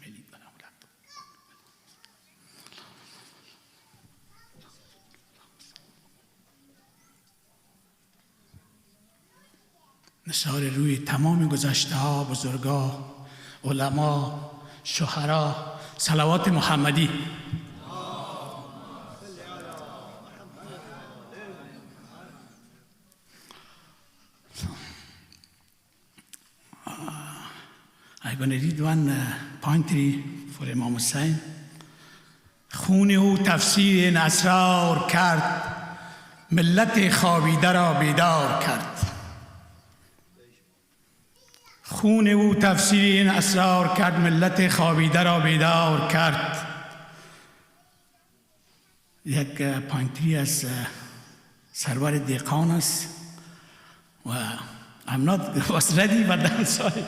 محمد و آل محمد. نثار روی تمام گذشته ها، بزرگا، علما، شهرا، صلوات محمدی. I'm going to read one poetry for Imam Hussein. خون او تفسیر این اسرار کرد، ملت خوابیده را بیدار کرد. خون او تفسیر این اسرار کرد، ملت خوابیده را بیدار کرد. یک پوینتری از سرور دیقان است و I'm not was ready but I'm sorry.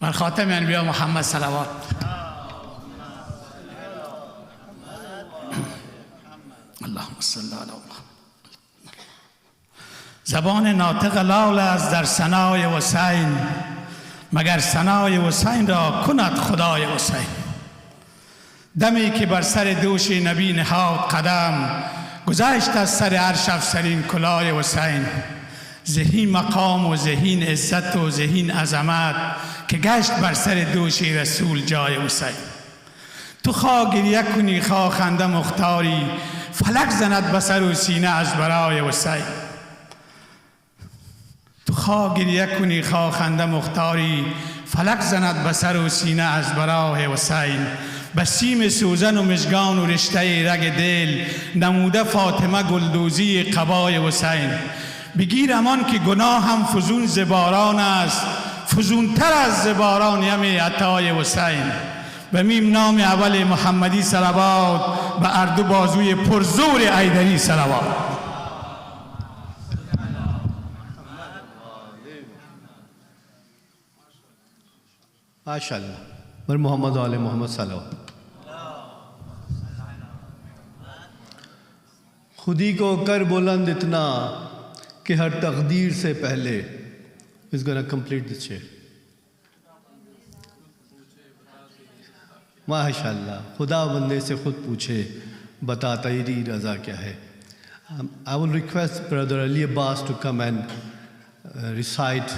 بر خاتم انبیا محمد صلوات. اللهم صل علی محمد. زبان ناطق لال است در ثنای حسین، مگر ثنای حسین را کند خدای حسین. دمی که بر سر دوش نبی نهاد قدم، گذشت از سر عرش افسرین کلاه حسین. زهین مقام و زهین عزت و زهین عظمت، که گشت بر سر دوش رسول جای حسین. تو خواه گریه کنی خواه خنده مختاری، فلک زند بسر و سینه از برای حسین. تو خواه گریه کنی خواه خنده مختاری، فلک زند بسر و سینه از برای حسین. بسیم سوزن و مژگان و رشته رگ دل، نموده فاطمه گلدوزی قبای حسین. بگیر امان که گناه هم فزون زباران است، فزونتر از باران یم عطای حسین و میم نام اول محمدی صلوات به اردو بازوی پرزور ایدری صلوات. ماشاءاللہ بر محمد و آل محمد صلوات. خودی کو کر بلند اتنا کہ ہر تقدیر سے پہلے is going to complete this chair. ماشاءاللہ خدا بندے سے خود پوچھے بتا تیری رضا کیا ہے. I will request Brother Ali Abbas to come and recite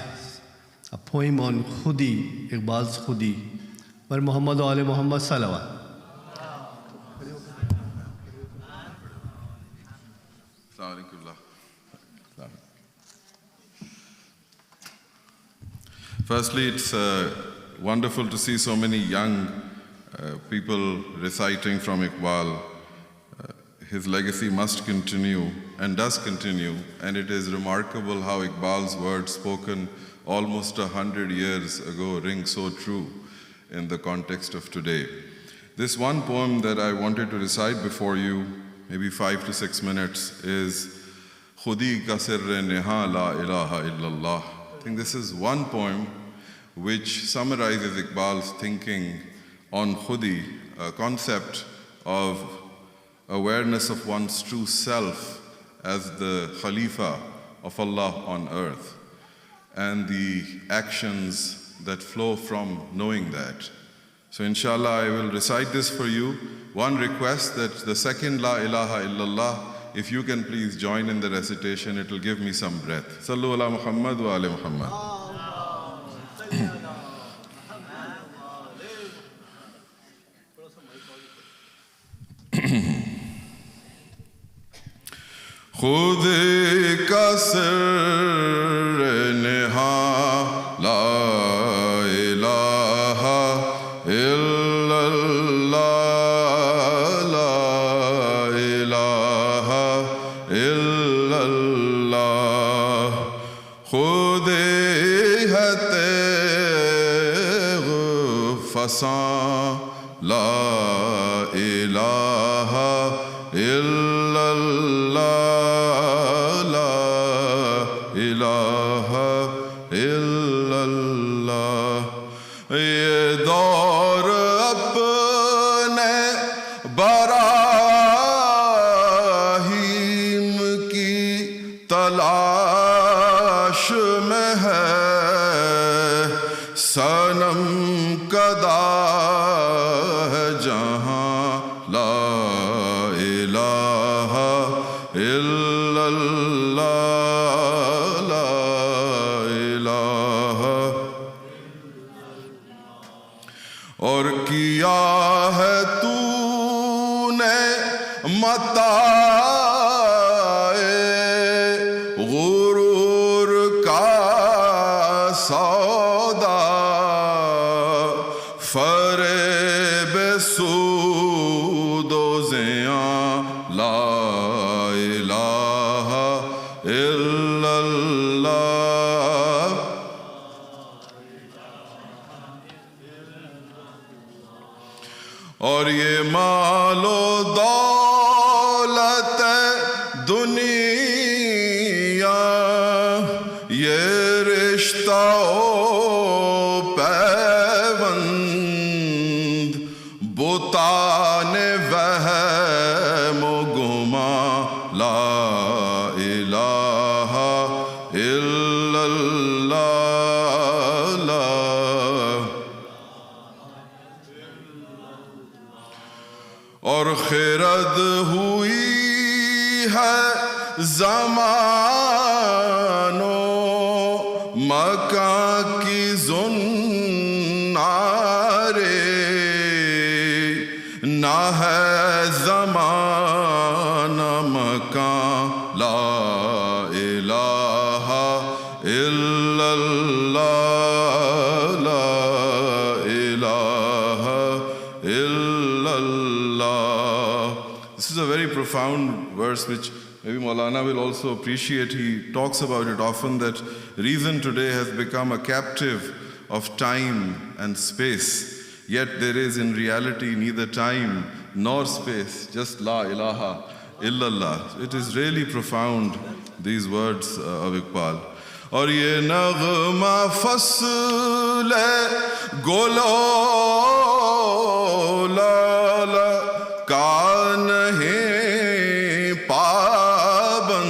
a poem on Khudi, Iqbal's Khudi, پر محمد و آل محمد صلوات. Firstly, it's wonderful to see so many young people reciting from Iqbal. His legacy must continue and does continue, and it is remarkable how Iqbal's words spoken almost 100 years ago ring so true in the context of today. This one poem that I wanted to recite before you, maybe 5 to 6 minutes, is Khudi ka sirre neha la ilaha illallah. I think this is one poem which summarizes Iqbal's thinking on Khudi, a concept of awareness of one's true self as the Khalifa of Allah on earth, and the actions that flow from knowing that. So inshallah I will recite this for you. One request, that the second La ilaha illallah, if you can please join in the recitation, it will give me some breath. Sallu ala Muhammad wa ala Muhammad. خود کا سر نہا لا الہ الا اللہ لا الہ الا اللہ خود ہے تیغ فساں لا الہ الا اللہ یہ دور اپنے براہیم کی تلاش میں ہے صنم کدا ہے جہاں لا الہ الا اللہ اور کیا ہے تو نے متاع غرور کا سودا فریب سود و زیاں لا الہ الا اللہ اور یہ مال و دولت دنیا یہ رشتہ و پیوند بتان وہم و گماں لا الہ الا اللہ لا اور خرد ہوئی ہے زمان و مکان کی زنارے نہ ہے زمان مکان لا الہ الا اللہ لا الہ الا اللہ. This is a very profound verse which maybe Maulana will also appreciate, he talks about it often, that reason today has become a captive of time and space, yet there is in reality neither time nor space, just La ilaha illallah. It is really profound, these words of Iqbal. اور یہ نغمہ فصل گلو لالا کا نہیں پابند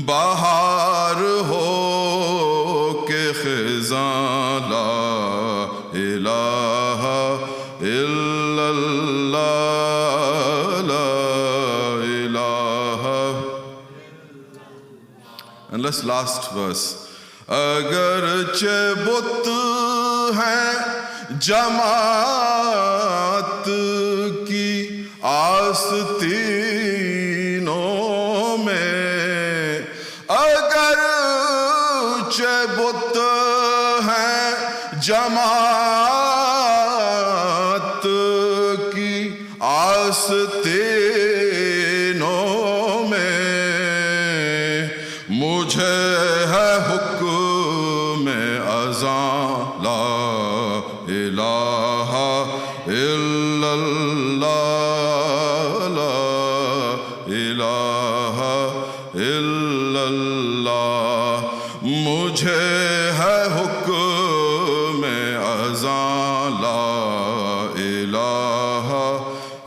بہار ہو کہ خزاں لا الہ الا اللہ لا الہ. And let's last verse. اگرچہ بت ہے جماعت کی آستینوں میں، اگرچہ بت ہے جماعت کی آستینوں میں، مجھے ہے حکم اذاں لا الہ الا اللہ لا الہ الا اللہ. مجھے ہے حکم اذاں لا الہ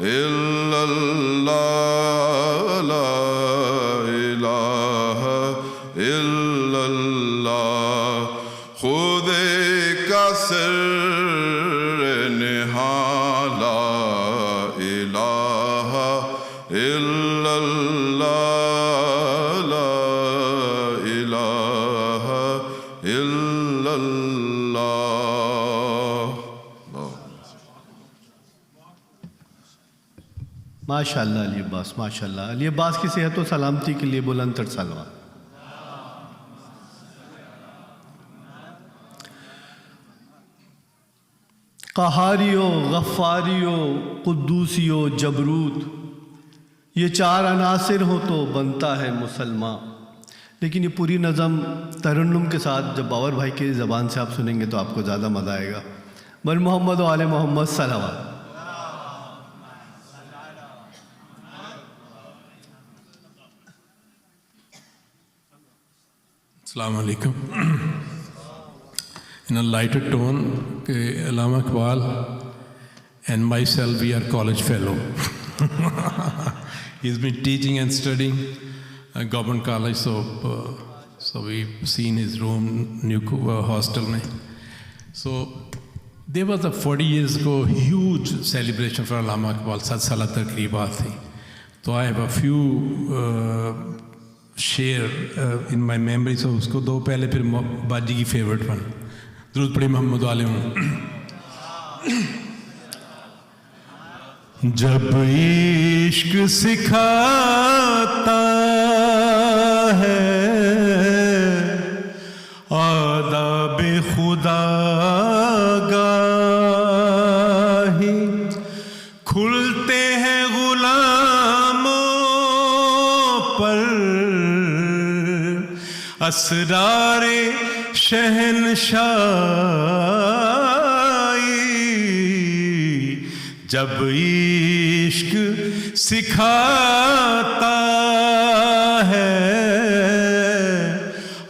الا اللہ لا الہ الا اللہ. خود کا سر نہاں لا الہ الا اللہ لا الہ الا اللہ. ماشاء اللہ علی عباس، ماشاء اللہ. علی عباس کی صحت و سلامتی کے لیے بلند تر سلوات. قہاریو، غفاریو، قدوسیو، جبروت، یہ چار عناصر ہوں تو بنتا ہے مسلمان. لیکن یہ پوری نظم ترنم کے ساتھ جب باور بھائی کی زبان سے آپ سنیں گے تو آپ کو زیادہ مزہ آئے گا. بل محمد و آل محمد صلوات. السلام علیکم. In a lighter tone, Allama Iqbal and myself, we are college fellow. He's been teaching and studying at government college, so we've seen his room, new hostel mein. So there was a 40 years ago huge celebration for Allama Iqbal, 7 salah tarqeebaat thi. So I have a few share in my memory, so usko do pehle phir baji ki favorite one. درود پڑھی محمد علیہ. جب عشق سکھاتا ہے آداب خدا گاہی، کھلتے ہیں غلاموں پر اسرار شہنشاہی. جب عشق سکھاتا ہے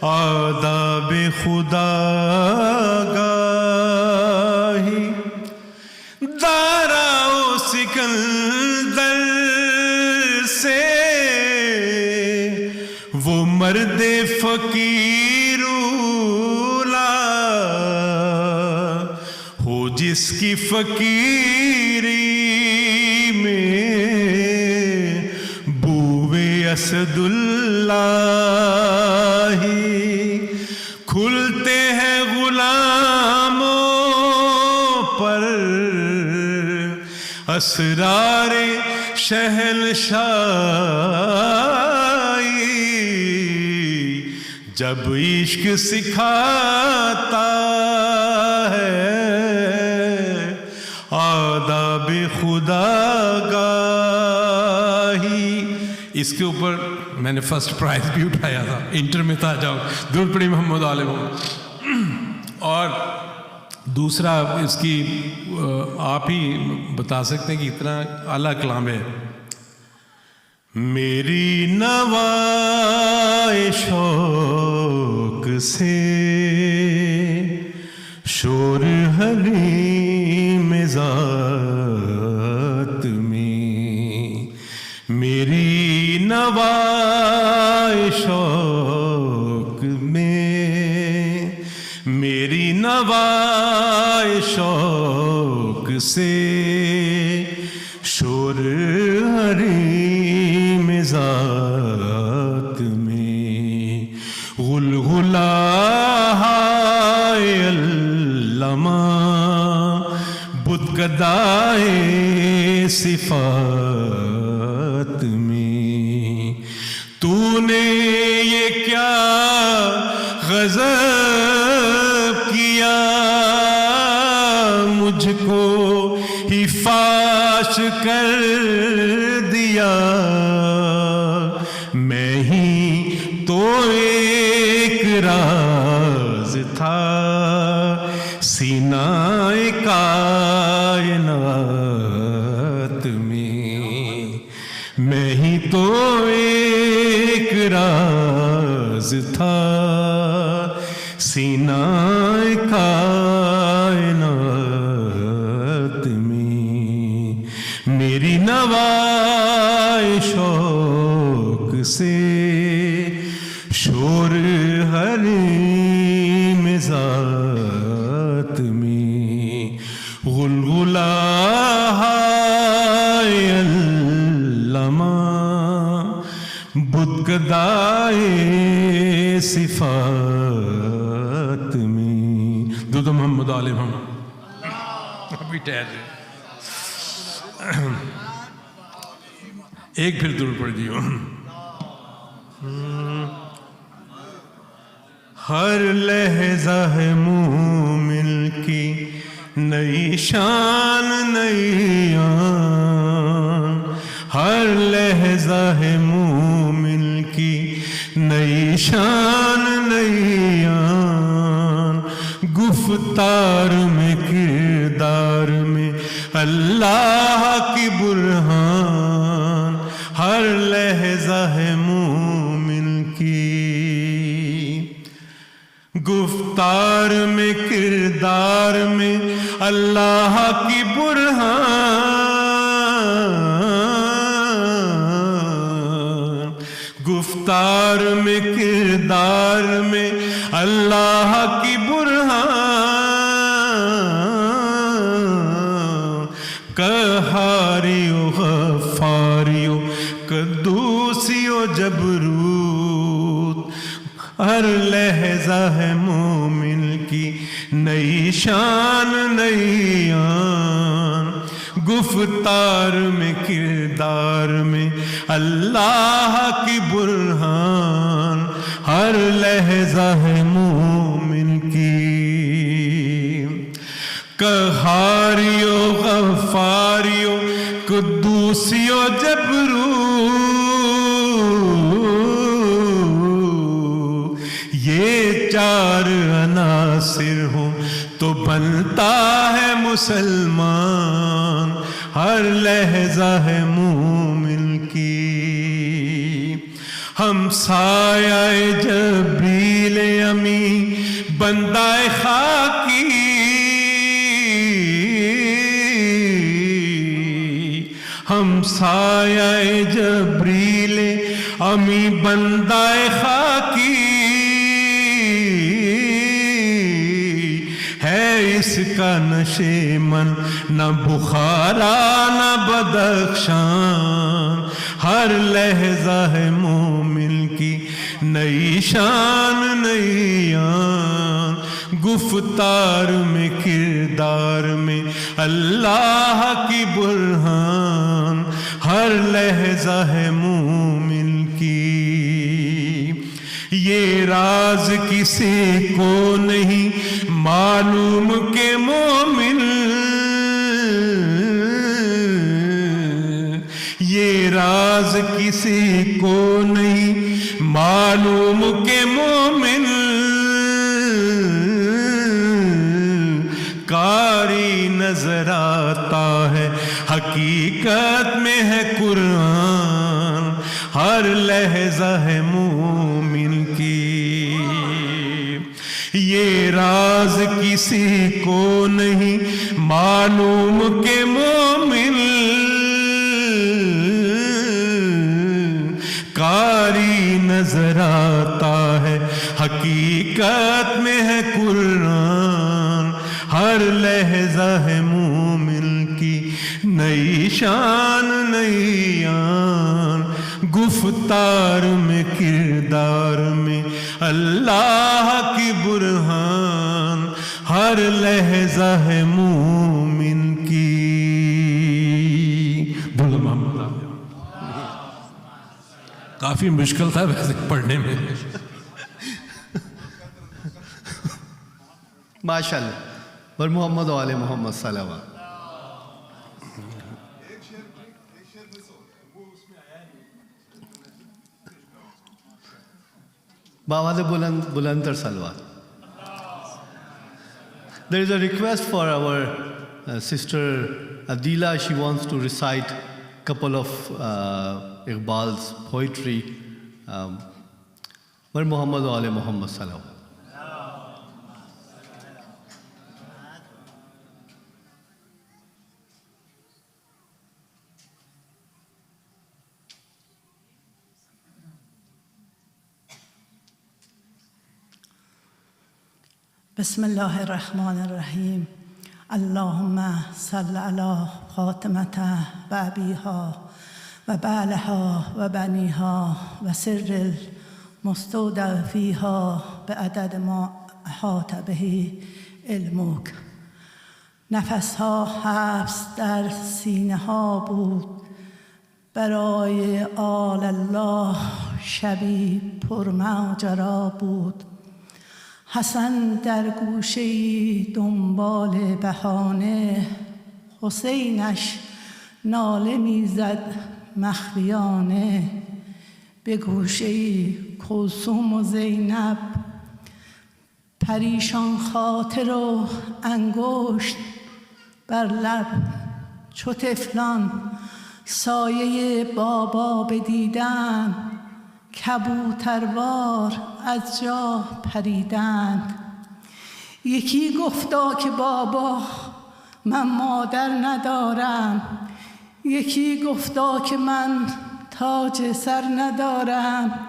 آداب خدا گاہی، دارا و سکندر سے وہ مرد فقیر جس کی فقیری میں بوئے اسد اللہ، کھلتے ہیں غلاموں پر اسرار شہنشاہی. جب عشق سکھاتا ہے آداب خدا گاہی، اس کے اوپر میں نے فرسٹ پرائز بھی اٹھایا تھا, انٹر میں تھا. جاؤ درود پڑھی محمد علیہ وسلم. اور دوسرا اس کی آپ ہی بتا سکتے ہیں کہ اتنا اعلیٰ کلام ہے. میری نوائے شوق سے شور حریم ذات میں, میری نوائے شوق میں, میری نوائے شوق سے شور حریم ذات میں, غلغلہ علامہ بدگدائے صفات میں, تو نے یہ کیا غضب کیا مجھ کو ہی فاش کر دیا, میں ہی تو ایک راز تھا سینہ کائنات میں, میں ہی تو ایک راز تھا سینہ کائنات میں, میری نوائے شوق سے شور حریم ذات میں, غلغلہ علامہ بدگدائے صفات میں. درود محمد علیہ محمد. ابھی ٹھہر جائے, ایک پھر درود پڑھ دیو. ہر لحظہ ہے مومن کی نئی شان نئی آن, ہر لحظہ ہے مومن کی نئی شان نئی آن, گفتار میں کردار میں اللہ کی برہان, ہر لحظہ ہے مومن کی گفتار میں کردار میں اللہ کی برہان, گفتار میں کردار میں اللہ کی برہان, قہاریو غفاریو قدوسیو جبروت, ہر لحظہ ہے مومن کی نئی شان نئی آن, گفتار میں کردار میں اللہ کی برہان, ہر لحظہ ہے مومن کی قہاریو غفاریو قدوسیو جبروت, یہ چار عناصر ہوں تو بنتا ہے مسلمان, ہر لحظہ ہے مومن کی. ہم سایہ جبریل امی بندہ خاکی, ہم سایہ جبریل امی بندہ خاکی, ہے اس کا نشیمن نہ بخارا نہ بدخشان, ہر لحظہ ہے مومن کی نئی شان نئی آن, گفتار میں کردار میں اللہ کی برہان, ہر لحظہ ہے مومن کی. یہ راز کسی کو نہیں معلوم کہ مومن, یہ راز کسی किसी को नहीं मालूम के मोमिन कारी नजर आता है, हकीकत में है कुरान, हर लहजा है मोमिन की। ये राज किसी को नहीं मालूम के मोमिन कारी नजर आता है, हकीकत में है कुरान, हर लहजा है मोमिन की। नई शान नई आन गुफ्तार में किरदार में अल्लाह की बुरहान, हर लहजा है मोमिन की। बोलो मोहम्मद। काफी मुश्किल था वैसे पढ़ने में। माशाअल्लाह। और मोहम्मद वाले मोहम्मद सल्लल्लाहु। बावाद बुलंदर सलवा। There is a request for our sister Adila. She wants to recite a couple of Iqbal's poetry. Where Muhammad wa ali Muhammad sallallahu. بسم الله الرحمن الرحیم. اللهم صل علی فاطمة و ابیها و بعلها و بنیها و سر المستودع فیها به عدد ما احاط به علمک. نفسها حبس در سینه ها بود، برای آل الله شبی پرماجرا بود. حسن در گوشه‌ای دنبال بهانه، حسینش ناله میزد مخفیانه. به گوشه‌ای کلثوم و زینب پریشان خاطر و انگشت بر لب، چو طفلان سایه بابا بدیدند، کبوتروار از جا پریدند. یکی گفتا که بابا من مادر ندارم، یکی گفتا که من تاج سر ندارم،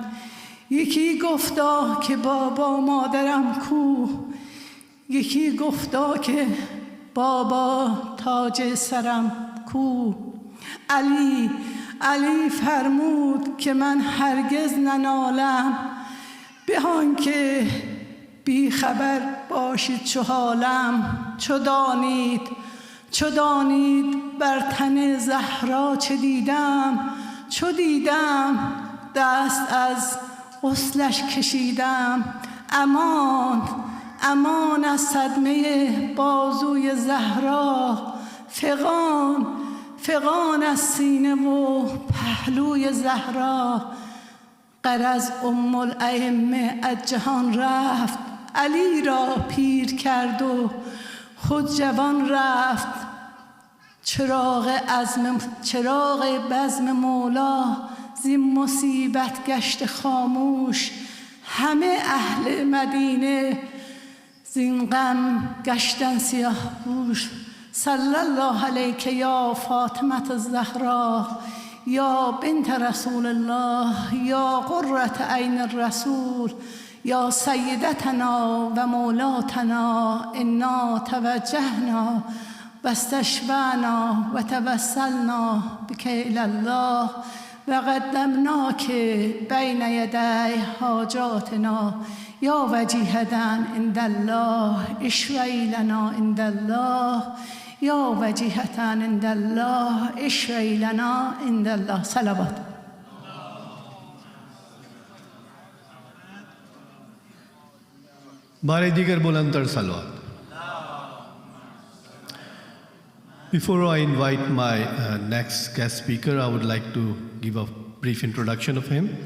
یکی گفتا که بابا مادرم کو، یکی گفتا که بابا تاج سرم کو. علی فرمود که من هرگز ننالم، به آن که بی خبر باشید چو حالم. چو دانید بر تن زهرا چه دیدم، چو دیدم دست از غسلش کشیدم. امان از صدمه بازوی زهرا، فغان از سینه و پهلوی زهرا. غرض ام الائمه از جهان رفت، علی را پیر کرد و خود جوان رفت. چراغ بزم مولا زین مصیبت گشت خاموش. همه اهل مدینه زین غم گشتن سیاه پوش. صلی الله علیک یا فاطمة الزهرا، یا بنت رسول الله، یا قرة عین الرسول، یا سیدتنا و مولاتنا. انا توجهنا و استشفعنا و توسلنا بک الی الله و قدمناک بین یدی حاجاتنا. یا وجیهة عند الله اشفعی لنا عند الله، یا وجیهة عند الله اشفعی لنا عند الله. صلوات. بار دیگر بلندتر صلوات. Before I invite my next guest speaker, I would like to give a brief introduction of him.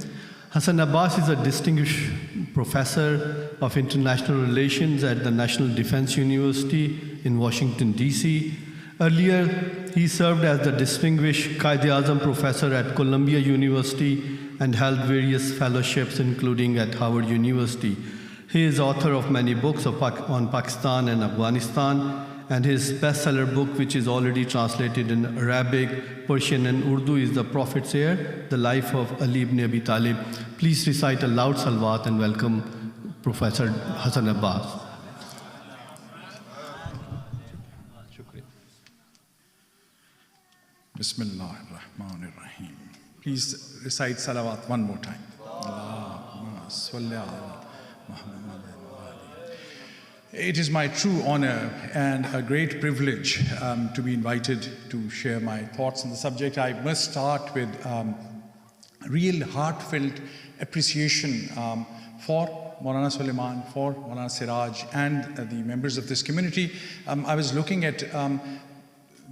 Hassan Abbas is a distinguished professor of international relations at the National Defense University in Washington, D.C. Earlier, he served as the distinguished Qaid-e-Azam professor at Columbia University and held various fellowships, including at Howard University. He is author of many books on Pakistan and Afghanistan, and his bestseller book, which is already translated in Arabic, Persian, and Urdu, is The Prophet's Heir, The Life of Ali ibn Abi Talib. Please recite a loud salawat and welcome Professor Hassan Abbas. Bismillah ar-Rahman ar-Rahim. Please recite salawat one more time. Allahumma salli ala Muhammad. It is my true honor and a great privilege to be invited to share my thoughts on the subject. I must start with real heartfelt appreciation for Maulana Suleiman, for Maulana Siraj, and the members of this community. I was looking at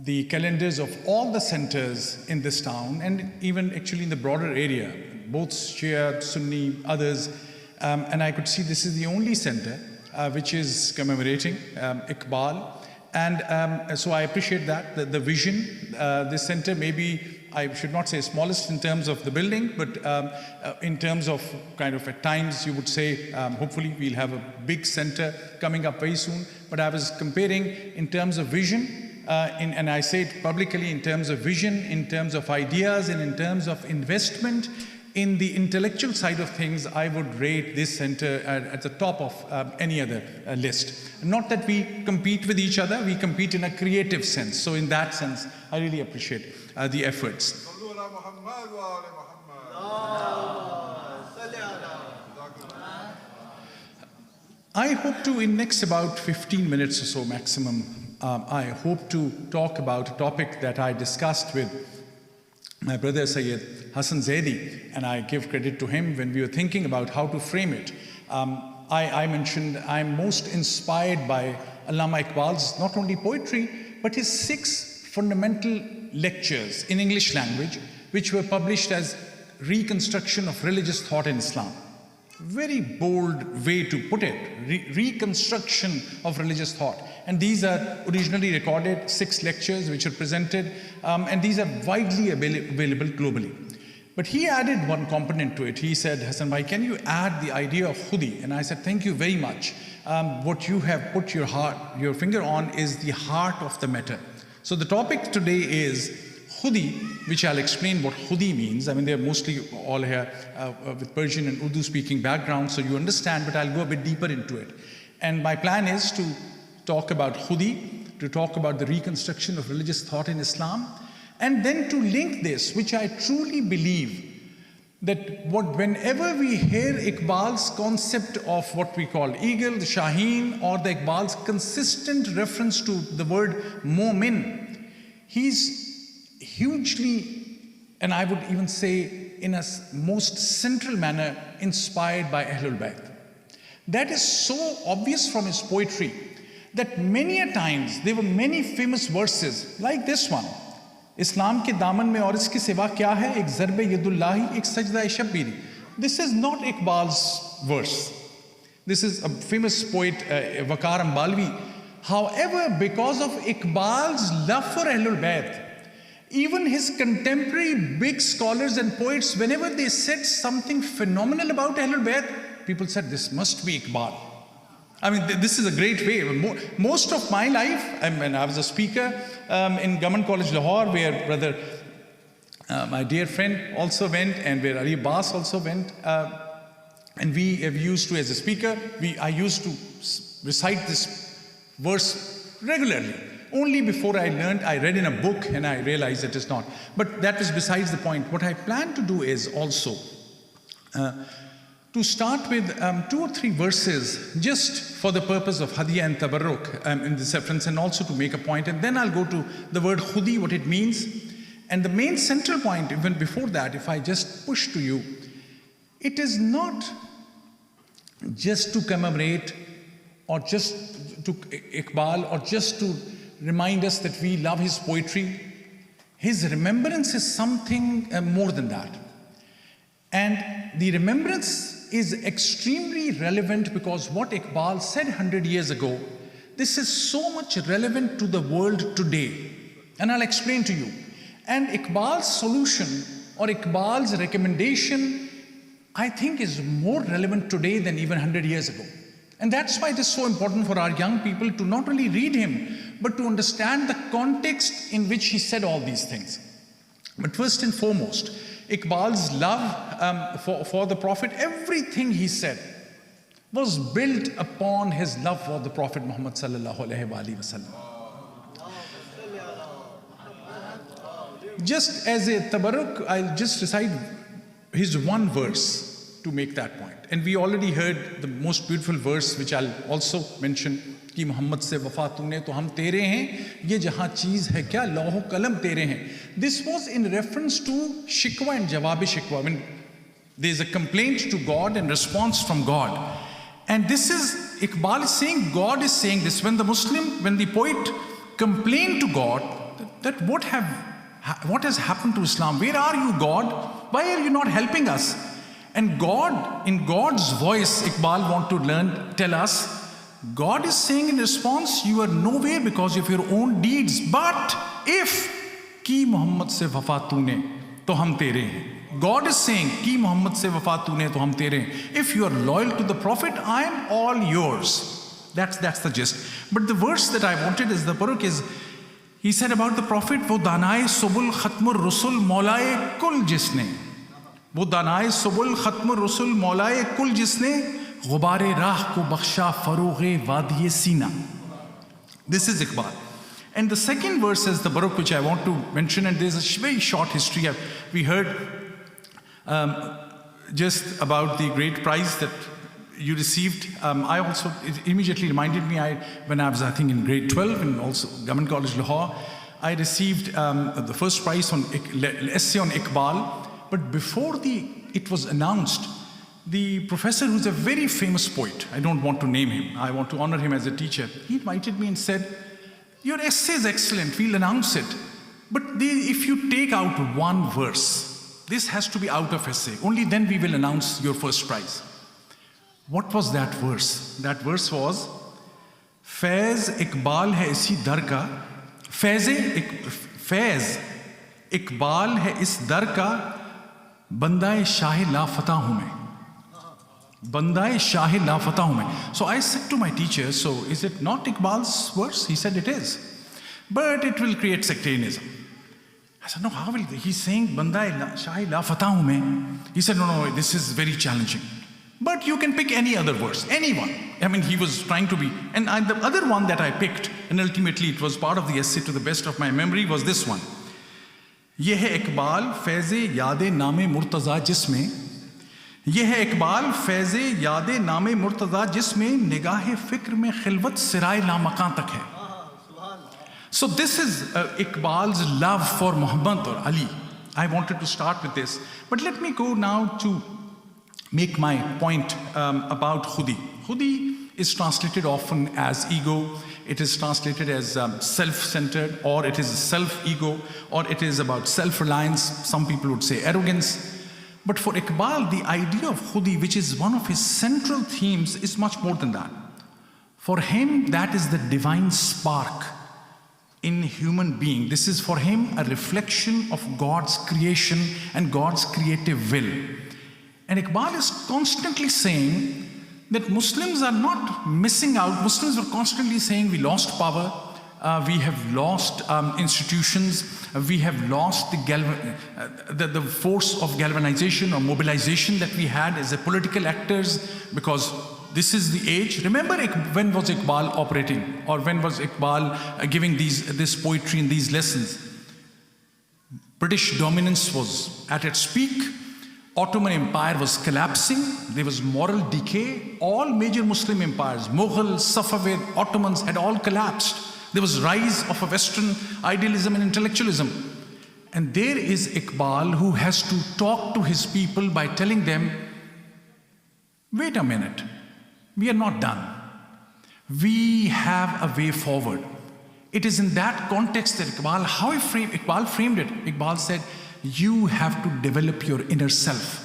the calendars of all the centers in this town, and even actually in the broader area, both Shia, Sunni, others, and I could see this is the only center which is commemorating Iqbal. And so I appreciate that, the vision. This center may be, I should not say smallest in terms of the building, but in terms of kind of at times you would say, hopefully we'll have a big center coming up very soon. But I was comparing in terms of vision, and I say it publicly, in terms of vision, in terms of ideas, and in terms of investment in the intellectual side of things, I would rate this center at the top of any other list. Not that we compete with each other, we compete in a creative sense. So in that sense, I really appreciate the efforts. I hope to, in next about 15 minutes or so maximum, I hope to talk about a topic that I discussed with my brother Sayyid Hassan Zaidi, and I give credit to him when we were thinking about how to frame it. I mentioned I'm most inspired by Allama Iqbal's not only poetry, but his 6 fundamental lectures in English language, which were published as Reconstruction of Religious Thought in Islam. Very bold way to put it, reconstruction of religious thought. And these are originally recorded 6 lectures which are presented, and these are widely available globally. But he added one component to it. He said, Hassan bhai, can you add the idea of khudi? And I said, thank you very much. What you have put your finger on is the heart of the matter. So the topic today is khudi, which I'll explain what khudi means. I mean, they're mostly all here with Persian and Urdu speaking background, so you understand, but I'll go a bit deeper into it. And my plan is to talk about khudi, to talk about the reconstruction of religious thought in Islam, and then to link this, which I truly believe, that whenever we hear Iqbal's concept of what we call eagle, the Shaheen, or the Iqbal's consistent reference to the word mu'min, he's hugely, and I would even say in a most central manner, inspired by Ahlul Bayt. That is so obvious from his poetry that many a times there were many famous verses like this one. Islam ke daman mein aur iske siwa kya hai, ek zarbe yadullahi, ek sajda shabbiri. This is not Iqbal's verse. This is a famous poet, Waqar Ambalvi. However, because of Iqbal's love for Ahlul Bayt, even his contemporary big scholars and poets, whenever they said something phenomenal about Ahlul Bayt, people said, this must be Iqbal. I mean, this is a great way. Most of my life, and I was a speaker in Government College Lahore, where brother, my dear friend also went, and where Ali Abbas also went. And we used to, as a speaker, I used to recite this verse regularly. Only before I learned, I read in a book and I realized it is not. But that is besides the point. What I plan to do is also to start with 2 or 3 verses just for the purpose of Hadiyah and Tabarruk in this reference, and also to make a point. And then I'll go to the word khudi, what it means. And the main central point, even before that, if I just push to you, it is not just to commemorate or just to Iqbal or just to remind us that we love his poetry. His remembrance is something more than that. And the remembrance is extremely relevant because what Iqbal said 100 years ago, this is so much relevant to the world today. And I'll explain to you. And Iqbal's solution or Iqbal's recommendation, I think, is more relevant today than even 100 years ago. And that's why it is so important for our young people to not only read him, but to understand the context in which he said all these things. But first and foremost, Iqbal's love for the Prophet, everything he said was built upon his love for the Prophet Muhammad sallallahu alaihi wasallam. Just as a tabarruk, I'll just recite his one verse to make that point. And we already heard the most beautiful verse, which I'll also mention, कि मोहम्मद से वफा तूने तो हम तेरे हैं, ये जहाँ चीज़ है क्या लौह कलम तेरे हैं. This was in reference to shikwa and jawab shikwa, when there's a complaint to God and response from God. And this is, Iqbal is saying, God is saying this, when the poet complained to God, that what has happened to Islam? Where are you, God? Why are you not helping us? And God, in God's voice, Iqbal want to tell us, God is saying in response, you are nowhere because of your own deeds. But if ki Muhammad se wafa tune, to hum tere hain. God is saying, ki Muhammad se wafa tune, to hum tere hain. If you are loyal to the Prophet, I am all yours. That's the gist. But the verse that I wanted is the Paruk is, he said about the Prophet, wo danaye subul khatmur rusul maulaye kul jisne. वो दानाए सुबुल खत्म रसुल मौलाए कुल जिसने गुबारे राह को बख्शा फरोगे वादिये सीना. This is Iqbal. And the second verse is the Baruch, which I want to mention, and there's a very short history. We heard just about the great prize that you received. It immediately reminded me, when I was, I think, in grade 12 and also Government College Lahore, I received the first prize on essay on Iqbal. But before it was announced, the professor, who's a very famous poet, I don't want to name him, I want to honor him as a teacher, he invited me and said, your essay is excellent, we'll announce it. But if you take out one verse, this has to be out of essay, only then we will announce your first prize. What was that verse? That verse was, Faiz Iqbal hai isi dar ka, Faiz Iqbal hai is dar ka, Bandaye Shahe la fatah hu main. Bandaye Shahe la fatah hu main. So I said to my teacher, so is it not Iqbal's verse? He said it is. But it will create sectarianism. I said, no, how will they? He's saying Bandaye Shahe la fatah hu main. He said, no, this is very challenging. But you can pick any other verse, anyone. I mean, he was trying to be. And the other one that I picked, and ultimately it was part of the essay to the best of my memory, was this one. ये है इकबाल फैज़े यादे नामे मुर्तज़ा जिसमें ये है इकबाल फैज़े यादे नामे मुर्तज़ा जिसमें निगाह फ़िक्र में खिलवत सिराए लामकान तक है. So this is Iqbal's love for Muhammad or Ali. I wanted to start with this. But let me go now to make my point about Khudi. Khudi is translated often as ego. It is translated as self-centered, or it is self-ego, or it is about self-reliance. Some people would say arrogance. But for Iqbal, the idea of Khudi, which is one of his central themes, is much more than that. For him, that is the divine spark in human being. This is for him a reflection of God's creation and God's creative will. And Iqbal is constantly saying that Muslims are not missing out. Muslims were constantly saying we lost power, we have lost institutions, we have lost the force of galvanization or mobilization that we had as a political actors, because this is the age. Remember when was Iqbal operating, or when was Iqbal giving this poetry and these lessons? British dominance was at its peak. Ottoman Empire was collapsing. There was moral decay. All major Muslim empires, Mughal, Safavid, Ottomans, had all collapsed. There was rise of a Western idealism and intellectualism. And there is Iqbal, who has to talk to his people by telling them, wait a minute, we are not done. We have a way forward. It is in that context that Iqbal framed it. Iqbal said, you have to develop your inner self.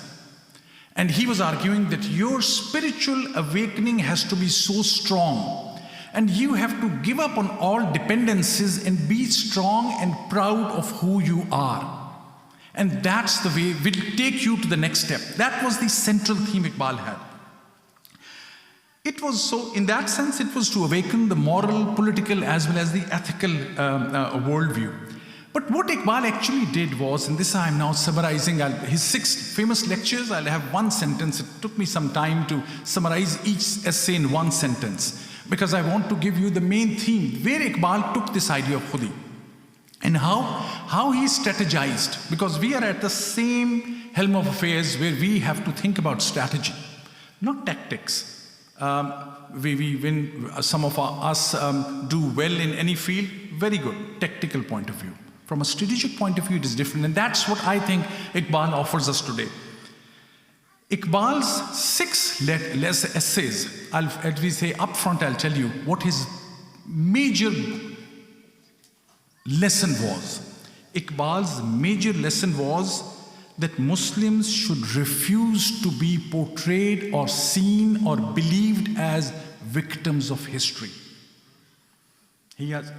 And he was arguing that your spiritual awakening has to be so strong, and you have to give up on all dependencies and be strong and proud of who you are. And that's the way we'll take you to the next step. That was the central theme Iqbal had. It was so, in that sense, it was to awaken the moral, political, as well as the ethical worldview. But what Iqbal actually did was, and this I am now summarizing, his 6 famous lectures, I'll have one sentence. It took me some time to summarize each essay in one sentence, because I want to give you the main theme, where Iqbal took this idea of khudi, and how he strategized, because we are at the same helm of affairs where we have to think about strategy, not tactics. When some of us do well in any field, very good, tactical point of view. From a strategic point of view, it is different, and that's what I think Iqbal offers us today. Iqbal's 6 essays, as we say up front, I'll tell you what his major lesson was. Iqbal's major lesson was that Muslims should refuse to be portrayed or seen or believed as victims of history.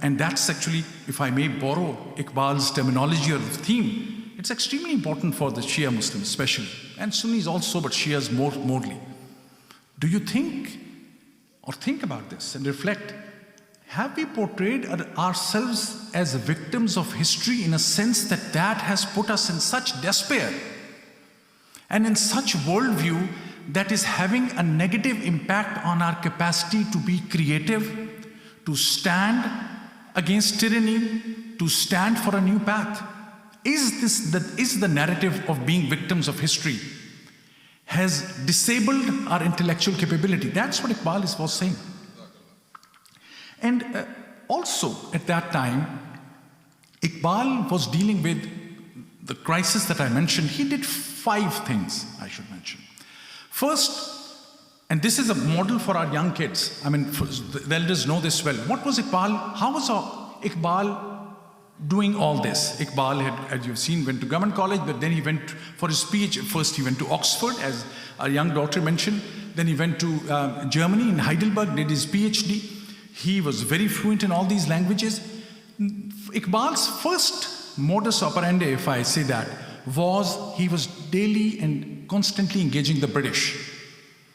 And that's actually, if I may borrow Iqbal's terminology or theme, it's extremely important for the Shia Muslims especially, and Sunnis also, but Shias morely. Do you think about this and reflect, have we portrayed ourselves as victims of history in a sense that has put us in such despair and in such worldview that is having a negative impact on our capacity to be creative, to stand against tyranny, to stand for a new path? Is the narrative of being victims of history has disabled our intellectual capability? That's what Iqbal was saying. And also at that time, Iqbal was dealing with the crisis that I mentioned. He did 5 things I should mention. First, and this is a model for our young kids. I mean, the elders know this well. What was Iqbal? How was Iqbal doing all this? Iqbal had, as you've seen, went to government college, but then he went for his PhD. First he went to Oxford, as our young daughter mentioned. Then he went to Germany, in Heidelberg, did his PhD. He was very fluent in all these languages. Iqbal's first modus operandi, if I say that, was he was daily and constantly engaging the British.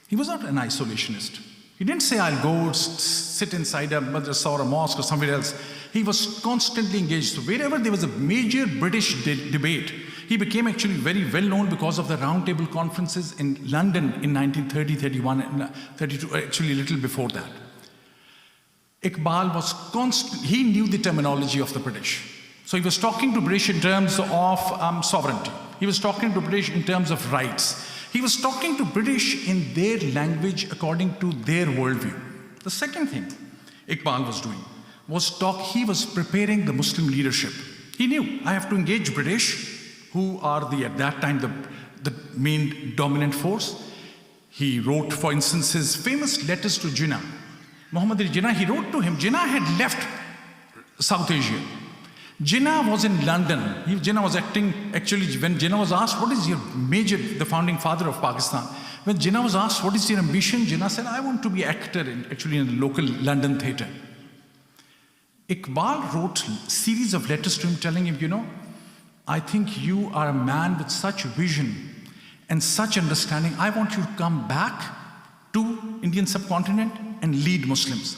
He was not an isolationist. He didn't say, I'll go sit inside a madrasa or a mosque or somewhere else. He was constantly engaged. So wherever there was a major British debate, he became actually very well known because of the roundtable conferences in London in 1930, 31, and 32, actually a little before that. Iqbal was he knew the terminology of the British. So he was talking to British in terms of sovereignty. He was talking to British in terms of rights. He was talking to British in their language according to their worldview. The second thing Iqbal was doing was he was preparing the Muslim leadership. He knew, I have to engage British, who are at that time the main dominant force. He wrote, for instance, his famous letters to Jinnah. Muhammad al-Jinnah, he wrote to him. Jinnah had left South Asia. Jinnah was in London. Jinnah was actually, when Jinnah was asked, what is your the founding father of Pakistan? When Jinnah was asked, what is your ambition? Jinnah said, I want to be actor in the local London theatre. Iqbal wrote a series of letters to him telling him, I think you are a man with such vision and such understanding. I want you to come back to Indian subcontinent and lead Muslims.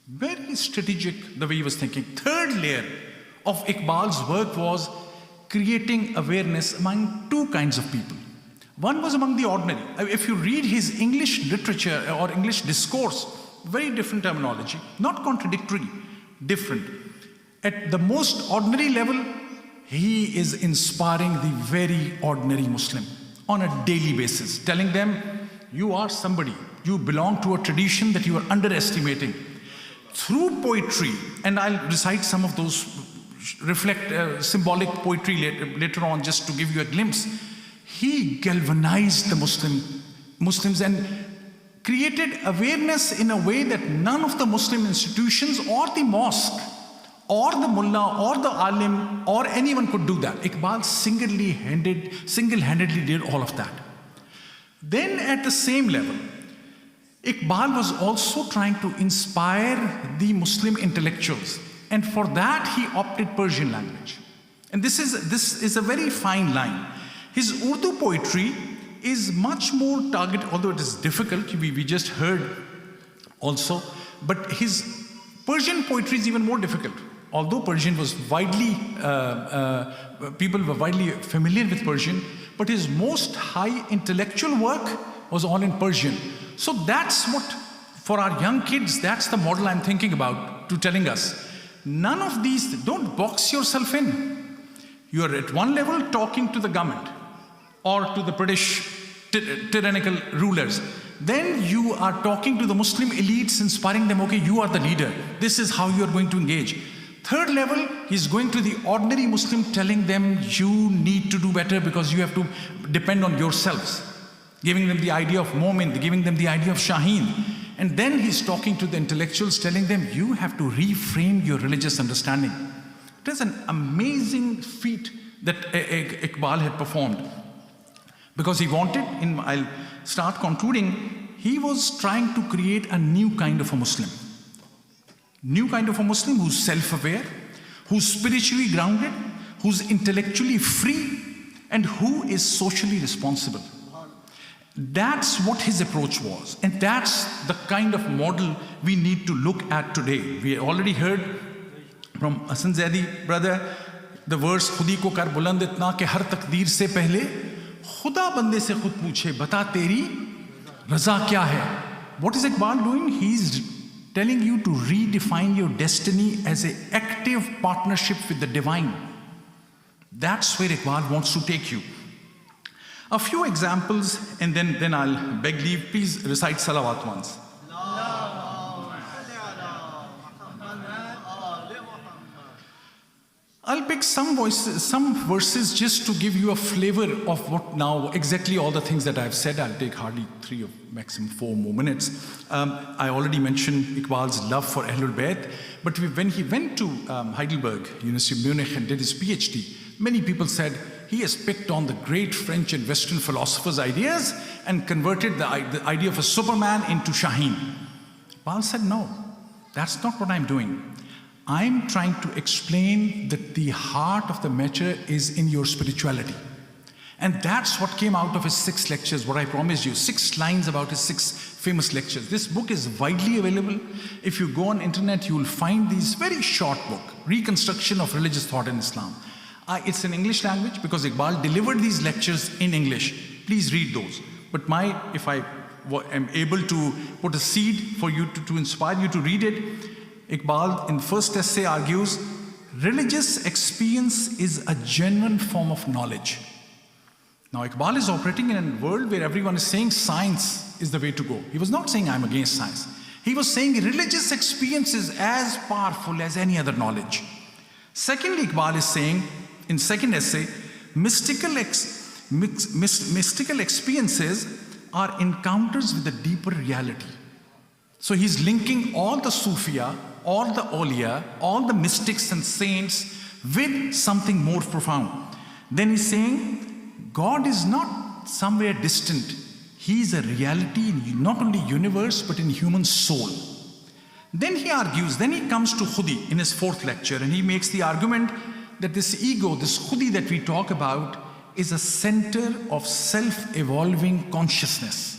Very strategic the way he was thinking. Third layer of Iqbal's work was creating awareness among 2 kinds of people. One was among the ordinary. If you read his English literature or English discourse, very different terminology, not contradictory, different. At the most ordinary level, he is inspiring the very ordinary Muslim on a daily basis, telling them, you are somebody, you belong to a tradition that you are underestimating. Through poetry, and I'll recite some of those symbolic poetry later on just to give you a glimpse, he galvanized the Muslims and created awareness in a way that none of the Muslim institutions or the mosque or the mullah or the alim or anyone could do that. Iqbal single-handedly did all of that. Then at the same level, Iqbal was also trying to inspire the Muslim intellectuals, and for that he opted Persian language. And this is a very fine line. His Urdu poetry is much more targeted, although it is difficult, we just heard also, but his Persian poetry is even more difficult. Although Persian was widely, people were widely familiar with Persian, but his most high intellectual work was all in Persian. So that's what, for our young kids, that's the model I'm thinking about, to telling us, none of these, don't box yourself in. You're at one level talking to the government or to the British tyrannical rulers. Then you are talking to the Muslim elites, inspiring them, okay, you are the leader. This is how you are going to engage. Third level, he's going to the ordinary Muslim, telling them you need to do better because you have to depend on yourselves. Giving them the idea of Momin, giving them the idea of Shaheen. And then he's talking to the intellectuals, telling them you have to reframe your religious understanding. It is an amazing feat that Iqbal had performed. Because he wanted, I'll start concluding, he was trying to create a new kind of a Muslim. New kind of a Muslim who's self-aware, who's spiritually grounded, who's intellectually free, and who is socially responsible. That's what his approach was. And that's the kind of model we need to look at today. We already heard from Hassan Zaidi, brother, the verse, Khudi ko kar buland itna ke har takdeer se pehle, Khuda bande se khud pooche, bata teri raza kya hai? What is Iqbal doing? He's telling you to redefine your destiny as an active partnership with the divine. That's where Iqbal wants to take you. A few examples, and then I'll beg leave. Please recite salawat once. I'll pick some verses just to give you a flavor of what now, exactly all the things that I've said. I'll take hardly 3 or maximum 4 more minutes. I already mentioned Iqbal's love for Ahlul Bayt, but when he went to Heidelberg, University of Munich, and did his PhD, many people said he has picked on the great French and Western philosophers' ideas and converted the idea of a Superman into Shaheen. Iqbal said, no, that's not what I'm doing. I'm trying to explain that the heart of the matter is in your spirituality. And that's what came out of his 6 lectures, what I promised you, 6 lines about his 6 famous lectures. This book is widely available. If you go on internet, you will find these very short book, Reconstruction of Religious Thought in Islam. It's in English language because Iqbal delivered these lectures in English. Please read those. But if I am able to put a seed for you to inspire you to read it, Iqbal in first essay argues, religious experience is a genuine form of knowledge. Now Iqbal is operating in a world where everyone is saying science is the way to go. He was not saying I'm against science. He was saying religious experience is as powerful as any other knowledge. Secondly, Iqbal is saying in second essay, mystical experiences are encounters with a deeper reality. So he's linking all the Sufia, all the Awliya, all the mystics and saints with something more profound. Then he's saying, God is not somewhere distant. He is a reality in not only universe, but in human soul. Then he argues, then he comes to Khudi in his 4th lecture, and he makes the argument that this ego, this Khudi that we talk about, is a center of self-evolving consciousness.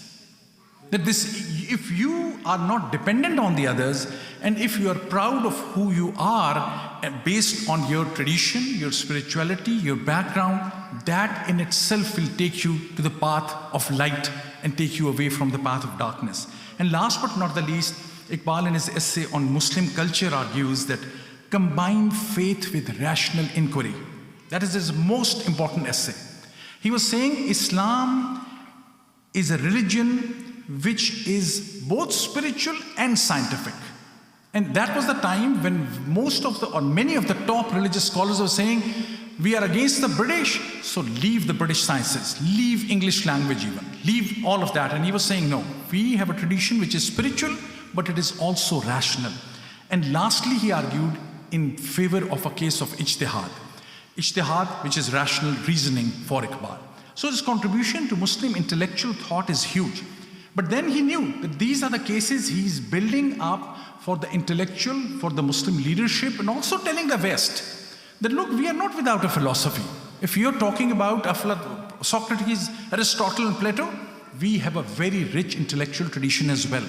That if you are not dependent on the others, and if you are proud of who you are, based on your tradition, your spirituality, your background, that in itself will take you to the path of light and take you away from the path of darkness. And last but not the least, Iqbal in his essay on Muslim culture argues that combine faith with rational inquiry. That is his most important essay. He was saying Islam is a religion which is both spiritual and scientific. And that was the time when many of the top religious scholars were saying, we are against the British, so leave the British sciences, leave English language even, leave all of that. And he was saying, no, we have a tradition which is spiritual, but it is also rational. And lastly, he argued in favor of a case of ijtihad. Ijtihad, which is rational reasoning for Iqbal. So his contribution to Muslim intellectual thought is huge. But then he knew that these are the cases he's building up for the intellectual, for the Muslim leadership, and also telling the West that look, we are not without a philosophy. If you're talking about Socrates, Aristotle, and Plato, we have a very rich intellectual tradition as well.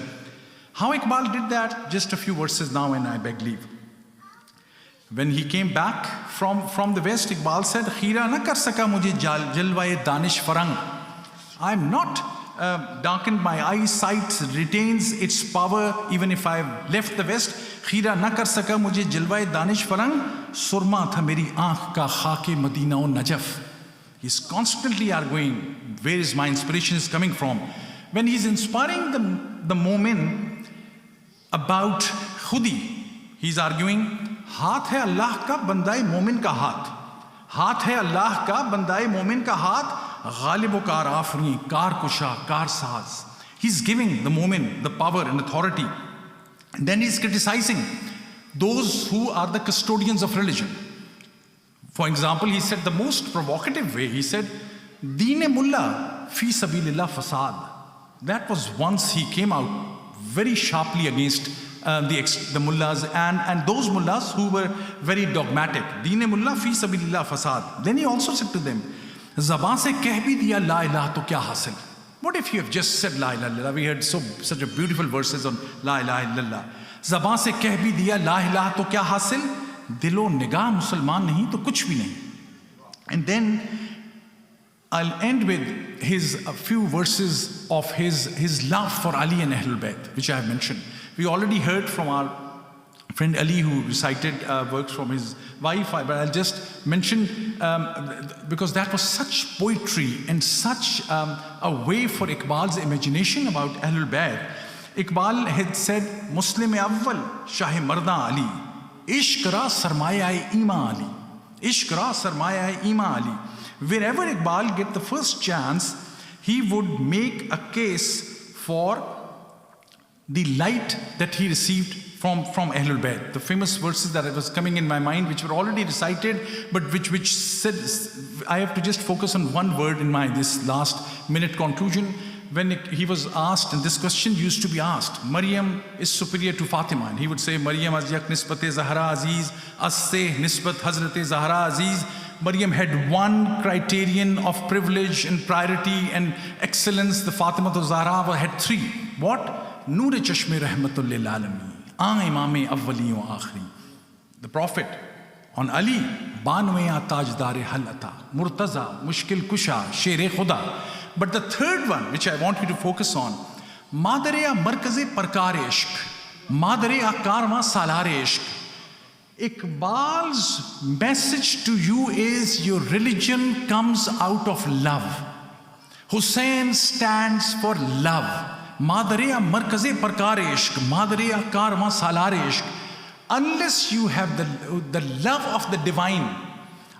How Iqbal did that? Just a few verses now, and I beg leave. When he came back from the West, Iqbal said, "Khira na kar saka mujhe jalwaye danish farang." I'm not darkened, my eyesight retains its power even if I've left the West. Khira na kar saka mujhe jalwaye danish farang, surma tha meri aankh ka khake Madina o Najaf. He's constantly arguing where is my inspiration is coming from. When he's inspiring the moment about khudi, he's arguing, हाथ है अल्लाह का बंदाए मोमिन का हाथ है अल्लाह का बंदाए मोमिन का हाथ गालिब कार आफरी कार कुशा कार साज. He's giving the moment the power and authority, and then he's criticizing those who are the custodians of religion. For example, he said the most provocative way, he said, "Deen mulla fi sabilillah fasad." That was once he came out very sharply against the mullahs and those mullahs who were very dogmatic. Deen mulla fi sabilillah fasad. Then he also said to them, "Zaban se keh bhi diya la ilaha to kya hasil?" What if you have just said la ilaha illallah? We heard such a beautiful verses on la ilaha illallah. Zaban se keh bhi diya la ilaha to kya hasil? Dilo nigah Musalman nahi to kuch bhi nahi. And then I'll end with a few verses of his love for Ali and Ahlul Bayt, which I have mentioned. We already heard from our friend Ali, who recited works from his wife, but I'll just mention, because that was such poetry and such a way for Iqbal's imagination about Ahlul Bayt. Iqbal had said, "Muslim awwal, Shahe Marda Ali, ishq ra sarmaya Imam Ali, ishq ra sarmaya Imam Ali." Wherever Iqbal get the first chance, he would make a case for the light that he received from Ahlul Bayt. The famous verses that was coming in my mind, which were already recited, but which said, I have to just focus on one word in this last minute conclusion. When he was asked, and this question used to be asked, Maryam is superior to Fatima, and he would say, Maryam azyak nisbat Zahra Aziz, as-se nisbat Hazrat Zahra Aziz. Maryam had one criterion of privilege and priority and excellence. The Fatima to Zahra had three. What? Noor Chashme Rahmatul Lil Alami, Imam Awwali wa Akhri. The Prophet. On Ali, Banwaya Tajdare Halata, Murtaza, Mushkil Kusha, Shere Khuda. But the third one, which I want you to focus on, Madare Markaze Parkar Ishq, Madare Karma Salare Ishq. Iqbal's message to you is your religion comes out of love. Hussain stands for love. Madare Markaze Parkar Ishq, Madare Karma Salare Ishq. Unless you have the love of the divine,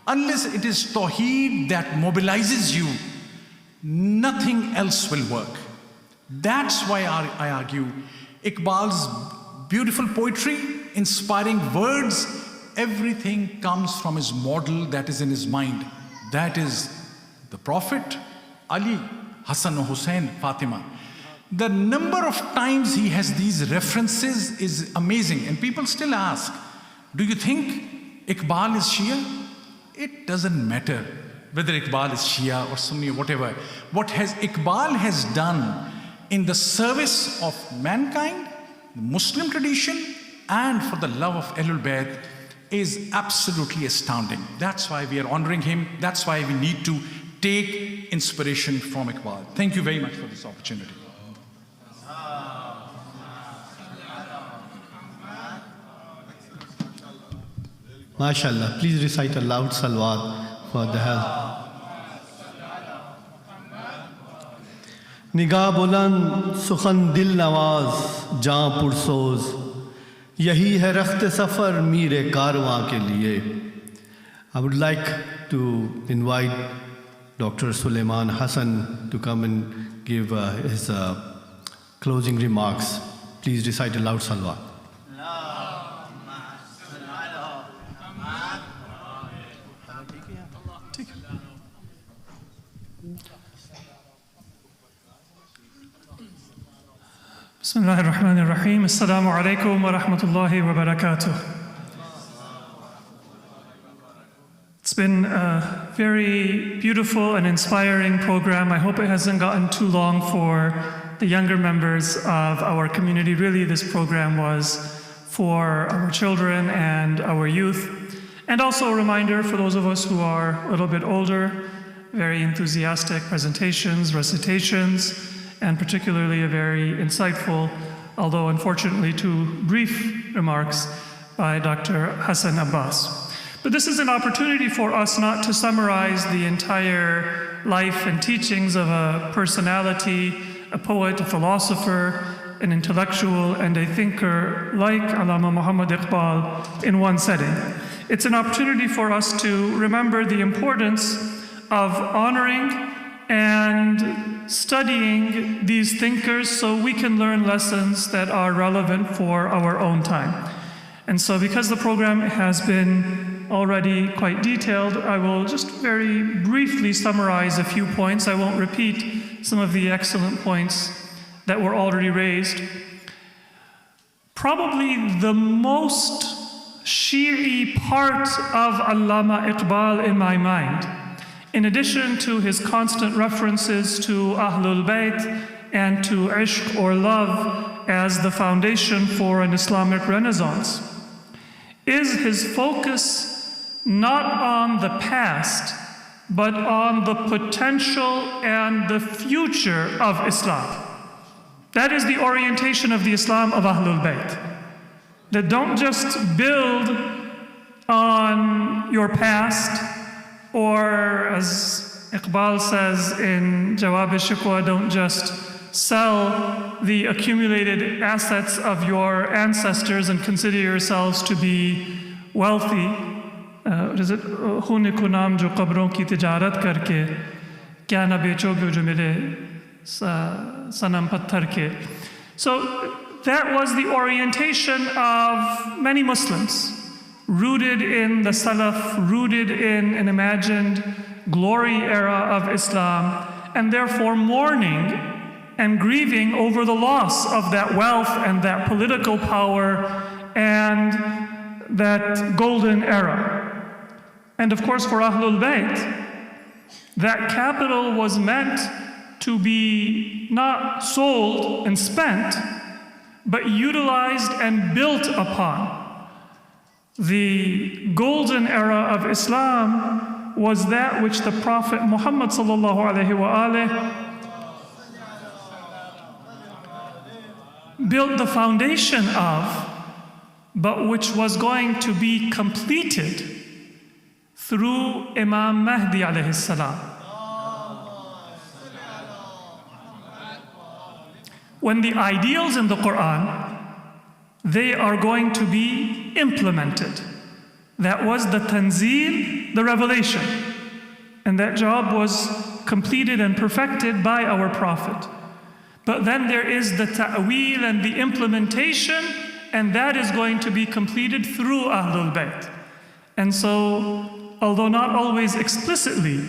unless it is Tawheed that mobilizes you, nothing else will work. That's why I argue Iqbal's beautiful poetry, inspiring words, everything comes from his model that is in his mind. That is the Prophet, Ali, Hassan, Hussein, Fatima. The number of times he has these references is amazing. And people still ask, do you think Iqbal is Shia? It doesn't matter whether Iqbal is Shia or Sunni or whatever. What Iqbal has done in the service of mankind, the Muslim tradition, and for the love of Ahlul Bayt is absolutely astounding. That's why we are honoring him. That's why we need to take inspiration from Iqbal. Thank you very much for this opportunity. MashaAllah. Please recite a loud salawat for the help. निगाह बुलंद सुखन दिल नवाज जां पुरसोज यही है रख्त सफ़र मीरे कारवां के लिए. I would like to invite Dr. Suleiman Hassan to come and give his closing remarks. Please recite a loud salawat. Bismillah ar-Rahman ar-Rahim. Assalamu alaikum wa rahmatullahi wa barakatuh. It's been a very beautiful and inspiring program. I hope it hasn't gotten too long for the younger members of our community. Really, this program was for our children and our youth. And also a reminder for those of us who are a little bit older, very enthusiastic presentations, recitations, and particularly a very insightful, although unfortunately too brief remarks by Dr. Hassan Abbas. But this is an opportunity for us not to summarize the entire life and teachings of a personality, a poet, a philosopher, an intellectual, and a thinker like Allama Muhammad Iqbal in one setting. It's an opportunity for us to remember the importance of honoring and studying these thinkers so we can learn lessons that are relevant for our own time. And so because the program has been already quite detailed, I will just very briefly summarize a few points. I won't repeat some of the excellent points that were already raised. Probably the most Shi'i part of Allama Iqbal in my mind, in addition to his constant references to Ahlul Bayt and to Ishq or love as the foundation for an Islamic Renaissance, is his focus not on the past, but on the potential and the future of Islam. That is the orientation of the Islam of Ahlul Bayt. That don't just build on your past, or as Iqbal says in Jawab al-Shikwa, don't just sell the accumulated assets of your ancestors and consider yourselves to be wealthy. What is it? Khune ko naam jo qabron ki tijarat karke kya na bechoge jo mere sanam patthar ke. So that was the orientation of many Muslims, rooted in the Salaf, rooted in an imagined glory era of Islam, and therefore mourning and grieving over the loss of that wealth and that political power and that golden era. And of course for Ahlul Bayt, that capital was meant to be not sold and spent, but utilized and built upon. The golden era of Islam was that which the Prophet Muhammad sallallahu alaihi wasallam built the foundation of, but which was going to be completed through Imam Mahdi alayhi salam. When the ideals in the Quran, they are going to be implemented. That was the tanzeel, the revelation. And that job was completed and perfected by our Prophet. But then there is the ta'weel and the implementation, and that is going to be completed through Ahlul Bayt. And so, although not always explicitly,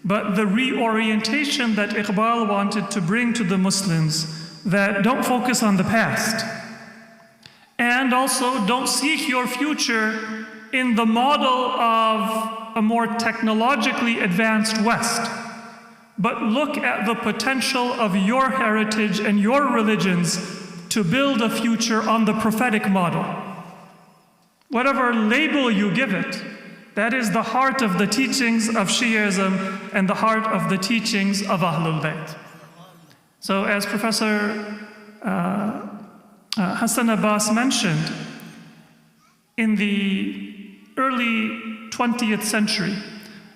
but the reorientation that Iqbal wanted to bring to the Muslims, that don't focus on the past, and also don't seek your future in the model of a more technologically advanced West, but look at the potential of your heritage and your religions to build a future on the prophetic model. Whatever label you give it, that is the heart of the teachings of Shi'ism and the heart of the teachings of Ahlul Bayt. So as Professor Hassan Abbas mentioned, in the early 20th century,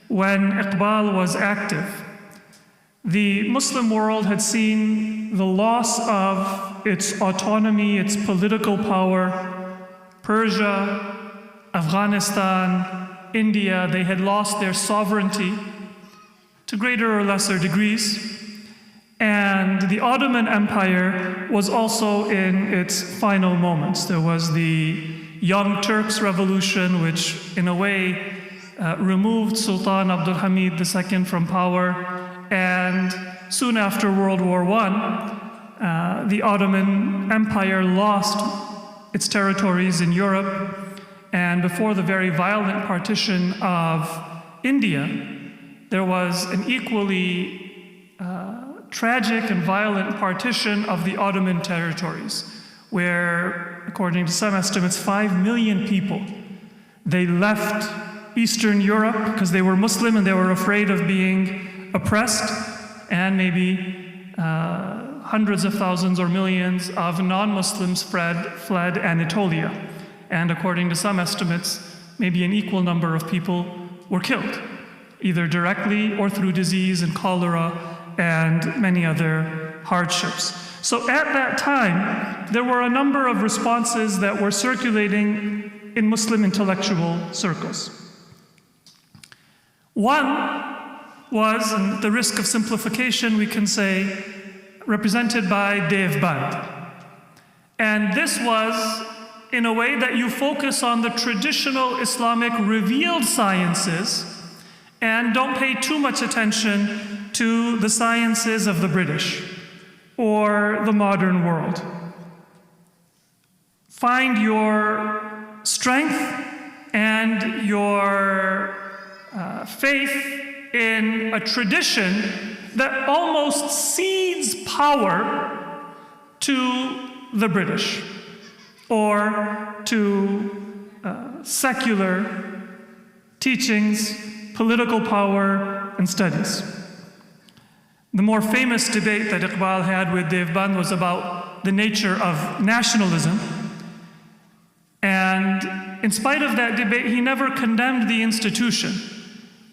when Iqbal was active, the Muslim world had seen the loss of its autonomy, its political power. Persia, Afghanistan, India, they had lost their sovereignty to greater or lesser degrees. And the Ottoman Empire was also in its final moments. There was the Young Turks Revolution, which in a way removed Sultan Abdul Hamid II from power. And soon after World War I, the Ottoman Empire lost its territories in Europe, and before the very violent partition of India, there was an equally tragic and violent partition of the Ottoman territories, where, according to some estimates, 5 million people, they left Eastern Europe because they were Muslim and they were afraid of being oppressed, and maybe hundreds of thousands or millions of non-Muslims fled Anatolia. And according to some estimates, maybe an equal number of people were killed, either directly or through disease and cholera and many other hardships. So at that time, there were a number of responses that were circulating in Muslim intellectual circles. One was, and at the risk of simplification, we can say, represented by Devband. And this was in a way that you focus on the traditional Islamic revealed sciences and don't pay too much attention to the sciences of the British or the modern world. Find your strength and your faith in a tradition that almost cedes power to the British or to secular teachings, political power, and studies. The more famous debate that Iqbal had with Devband was about the nature of nationalism. And in spite of that debate, he never condemned the institution,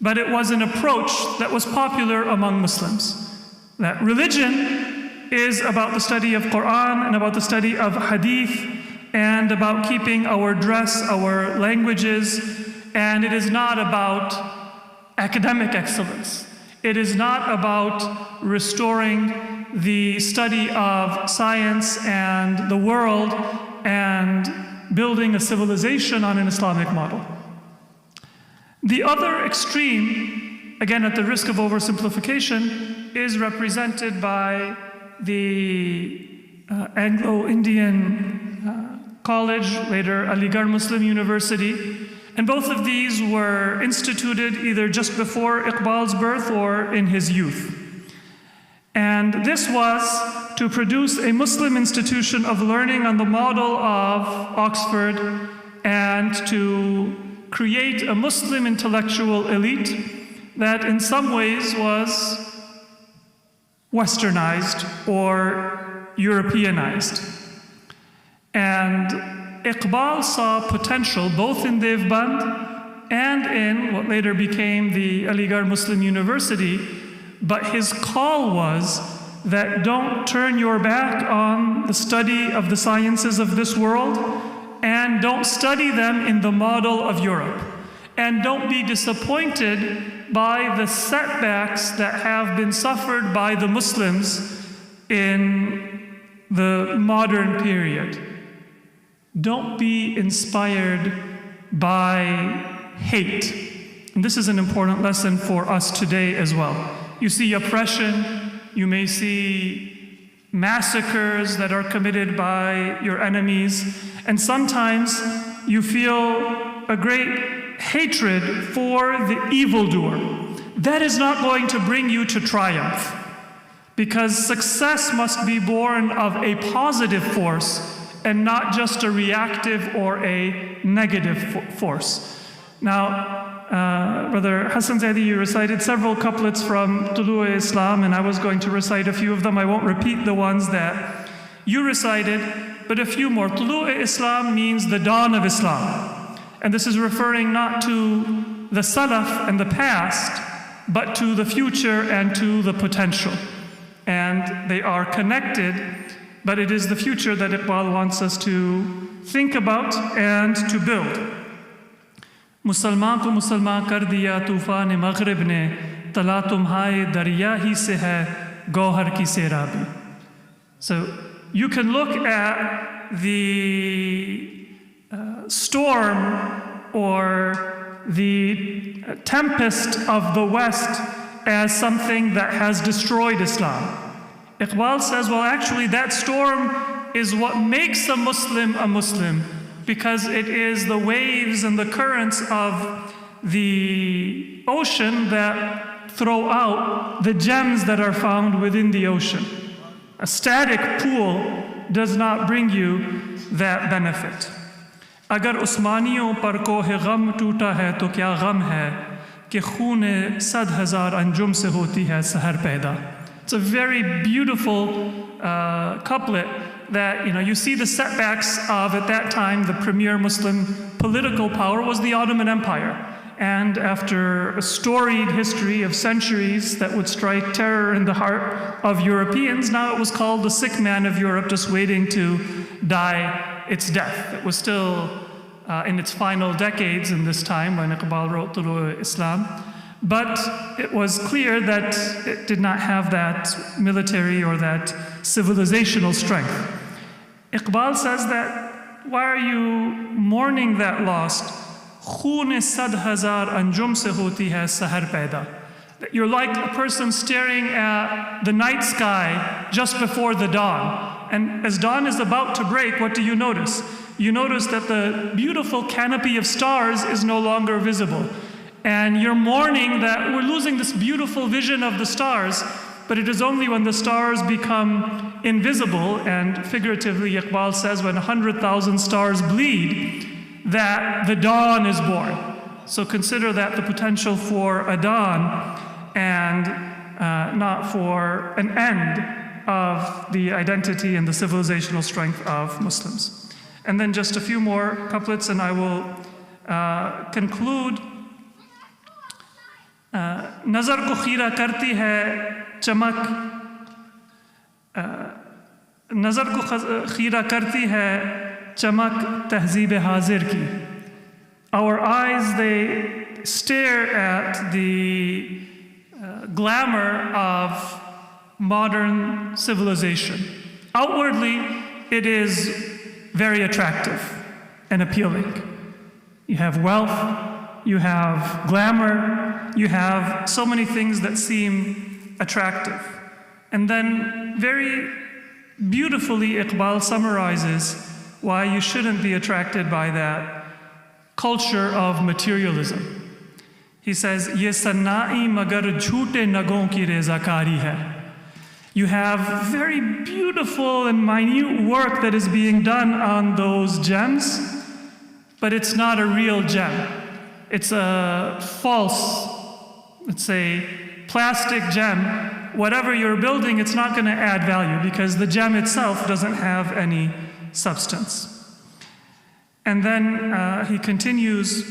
but it was an approach that was popular among Muslims. That religion is about the study of Quran and about the study of Hadith and about keeping our dress, our languages, and it is not about academic excellence. It is not about restoring the study of science and the world and building a civilization on an Islamic model. The other extreme, again at the risk of oversimplification, is represented by the Anglo-Indian College, later Aligarh Muslim University. And both of these were instituted either just before Iqbal's birth or in his youth. And this was to produce a Muslim institution of learning on the model of Oxford and to create a Muslim intellectual elite that in some ways was westernized or Europeanized. And Iqbal saw potential both in Devband and in what later became the Aligarh Muslim University, but his call was that don't turn your back on the study of the sciences of this world, and don't study them in the model of Europe. And don't be disappointed by the setbacks that have been suffered by the Muslims in the modern period. Don't be inspired by hate. And this is an important lesson for us today as well. You see oppression, you may see massacres that are committed by your enemies, and sometimes you feel a great hatred for the evildoer. That is not going to bring you to triumph, because success must be born of a positive force and not just a reactive or a negative force. Now, Brother Hassan Zaidi, you recited several couplets from Tulu Islam, and I was going to recite a few of them. I won't repeat the ones that you recited, but a few more. Tulu Islam means the dawn of Islam. And this is referring not to the Salaf and the past, but to the future and to the potential. And they are connected, but it is the future that Iqbal wants us to think about and to build. मुसलमान को मुसलमान कर दिया तूफान मगरिब ने तला तुम्हारे दरिया ही से है गौहर की सैराबी. So you can look at the storm or the tempest of the West as something that has destroyed Islam. Iqbal says, well, actually, that storm is what makes a Muslim, because it is the waves and the currents of the ocean that throw out the gems that are found within the ocean. A static pool does not bring you that benefit. Agar Usmaniyon par koh gham toota hai to kya gham hai कि खून 100,000 अंजुम से होती है सहर पैदा. It's a very beautiful couplet that, you see the setbacks of, at that time, the premier Muslim political power was the Ottoman Empire. And after a storied history of centuries that would strike terror in the heart of Europeans, now it was called the sick man of Europe, just waiting to die its death. It was still in its final decades in this time when Iqbal wrote Tulu Islam. But it was clear that it did not have that military or that civilizational strength. Iqbal says that, why are you mourning that loss? Khoon 100,000 anjum se hoti hai sahar paida. That you're like a person staring at the night sky just before the dawn. And as dawn is about to break, what do you notice? You notice that the beautiful canopy of stars is no longer visible. And you're mourning that we're losing this beautiful vision of the stars, but it is only when the stars become invisible, and figuratively Iqbal says when 100,000 stars bleed, that the dawn is born. So consider that the potential for a dawn and not for an end of the identity and the civilizational strength of Muslims. And then just a few more couplets and I will conclude. नज़र को खीरा करती है चमक नज़र को खीरा करती है चमक तहज़ीब हाजिर की. Our eyes, they stare at the glamour of modern civilization. Outwardly, it is very attractive and appealing. You have wealth, you have glamour, you have so many things that seem attractive. And then very beautifully Iqbal summarizes why you shouldn't be attracted by that culture of materialism. He says, "Ye sannai magar jhoote nagon ki rezakari hai." You have very beautiful and minute work that is being done on those gems, but it's not a real gem. It's a false, let's say, plastic gem. Whatever you're building, it's not going to add value because the gem itself doesn't have any substance. And then he continues,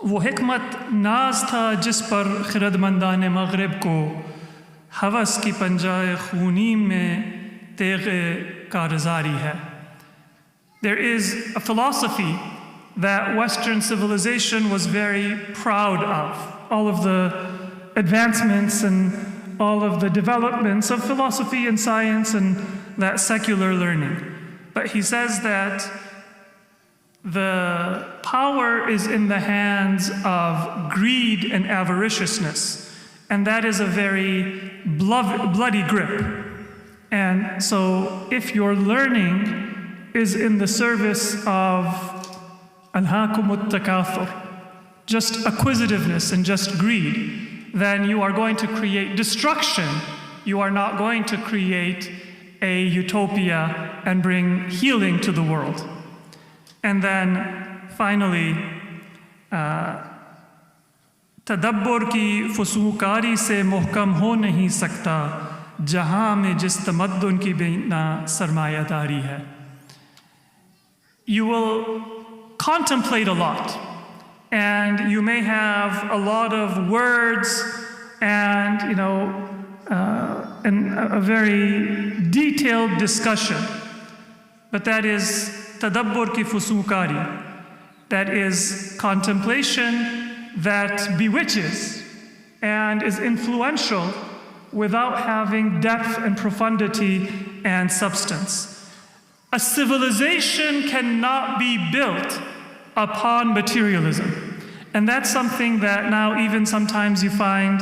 वो हिकमत नाज था जिस पर खिरदमंदान मगरिब को हवस की पंजाए खूनी में तेग़ कारज़ारी है. There is a philosophy that Western civilization was very proud of. All of the advancements and all of the developments of philosophy and science and that secular learning. But he says that the power is in the hands of greed and avariciousness. And that is a very bloody grip. And so if your learning is in the service of alhaakumut takathur, just acquisitiveness and just greed, then you are going to create destruction. You are not going to create a utopia and bring healing to the world. And then finally, तदब्बर की फसूकारी से मुहकम हो नहीं सकता जहां में जिस तमद्दुन की बिना सरमायादारी है. You will contemplate a lot, and you may have a lot of words and and a very detailed discussion, but that is tadabbur ki fusukari. That is contemplation that bewitches and is influential without having depth and profundity and substance. A civilization cannot be built upon materialism. And that's something that now even sometimes you find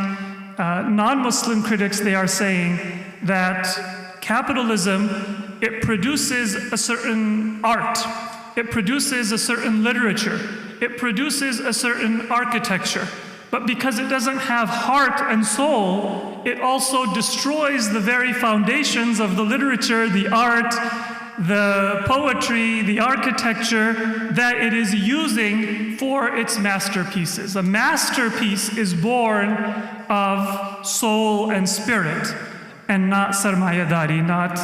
non-Muslim critics, they are saying that capitalism, it produces a certain art, it produces a certain literature, it produces a certain architecture, but because it doesn't have heart and soul, it also destroys the very foundations of the literature, the art, the poetry, the architecture that it is using for its masterpieces. A masterpiece is born of soul and spirit, and not sarmayadari, not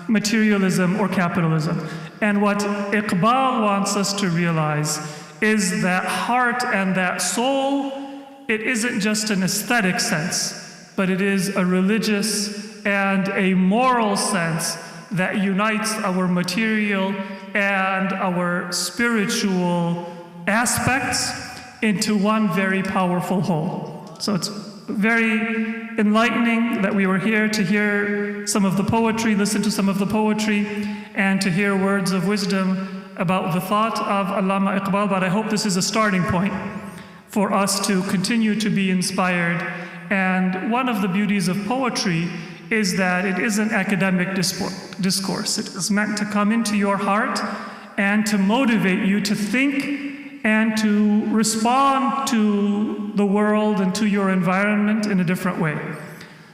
materialism or capitalism. And what Iqbal wants us to realize is that heart and that soul, it isn't just an aesthetic sense, but it is a religious and a moral sense that unites our material and our spiritual aspects into one very powerful whole. So it's very enlightening that we were here to hear some of the poetry, listen to some of the poetry, and to hear words of wisdom about the thought of Allama Iqbal. But I hope this is a starting point for us to continue to be inspired. And one of the beauties of poetry is that it is an academic discourse. It is meant to come into your heart and to motivate you to think and to respond to the world and to your environment in a different way.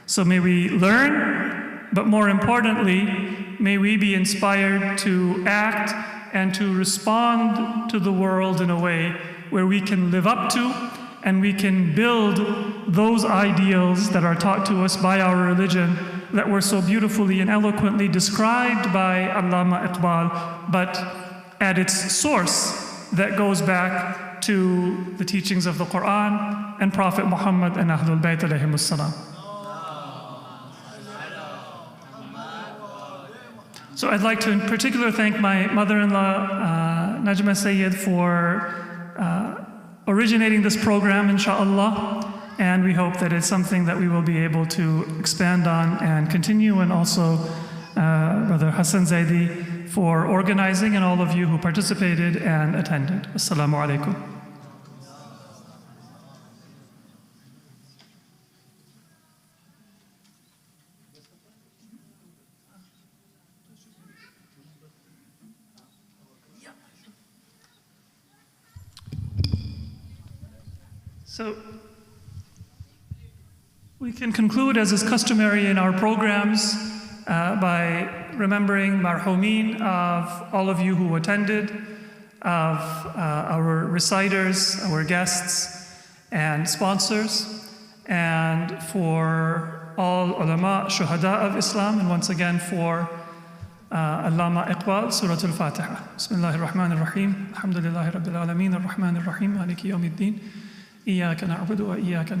So may we learn, but more importantly, may we be inspired to act and to respond to the world in a way where we can live up to and we can build those ideals that are taught to us by our religion that were so beautifully and eloquently described by Allama Iqbal, but at its source that goes back to the teachings of the Quran and Prophet Muhammad and Ahlul Bayt alayhimus salam. So I'd like to in particular thank my mother-in-law, Najma Sayyid, for originating this program, inshallah, and we hope that it's something that we will be able to expand on and continue, and also Brother Hassan Zaidi for organizing, and all of you who participated and attended. Assalamu alaikum. So we can conclude, as is customary in our programs, by remembering marhumeen of all of you who attended, of our reciters, our guests, and sponsors, and for all ulama, shuhada of Islam, and once again for Allama Iqbal, Surah Al-Fatiha. Bismillahir Rahmanir Rahim. Alhamdulillahi Rabbil Alameen. Ar-Rahmanir Rahim. Maliki Yawmiddin. إياك نعبد وإياك نستعين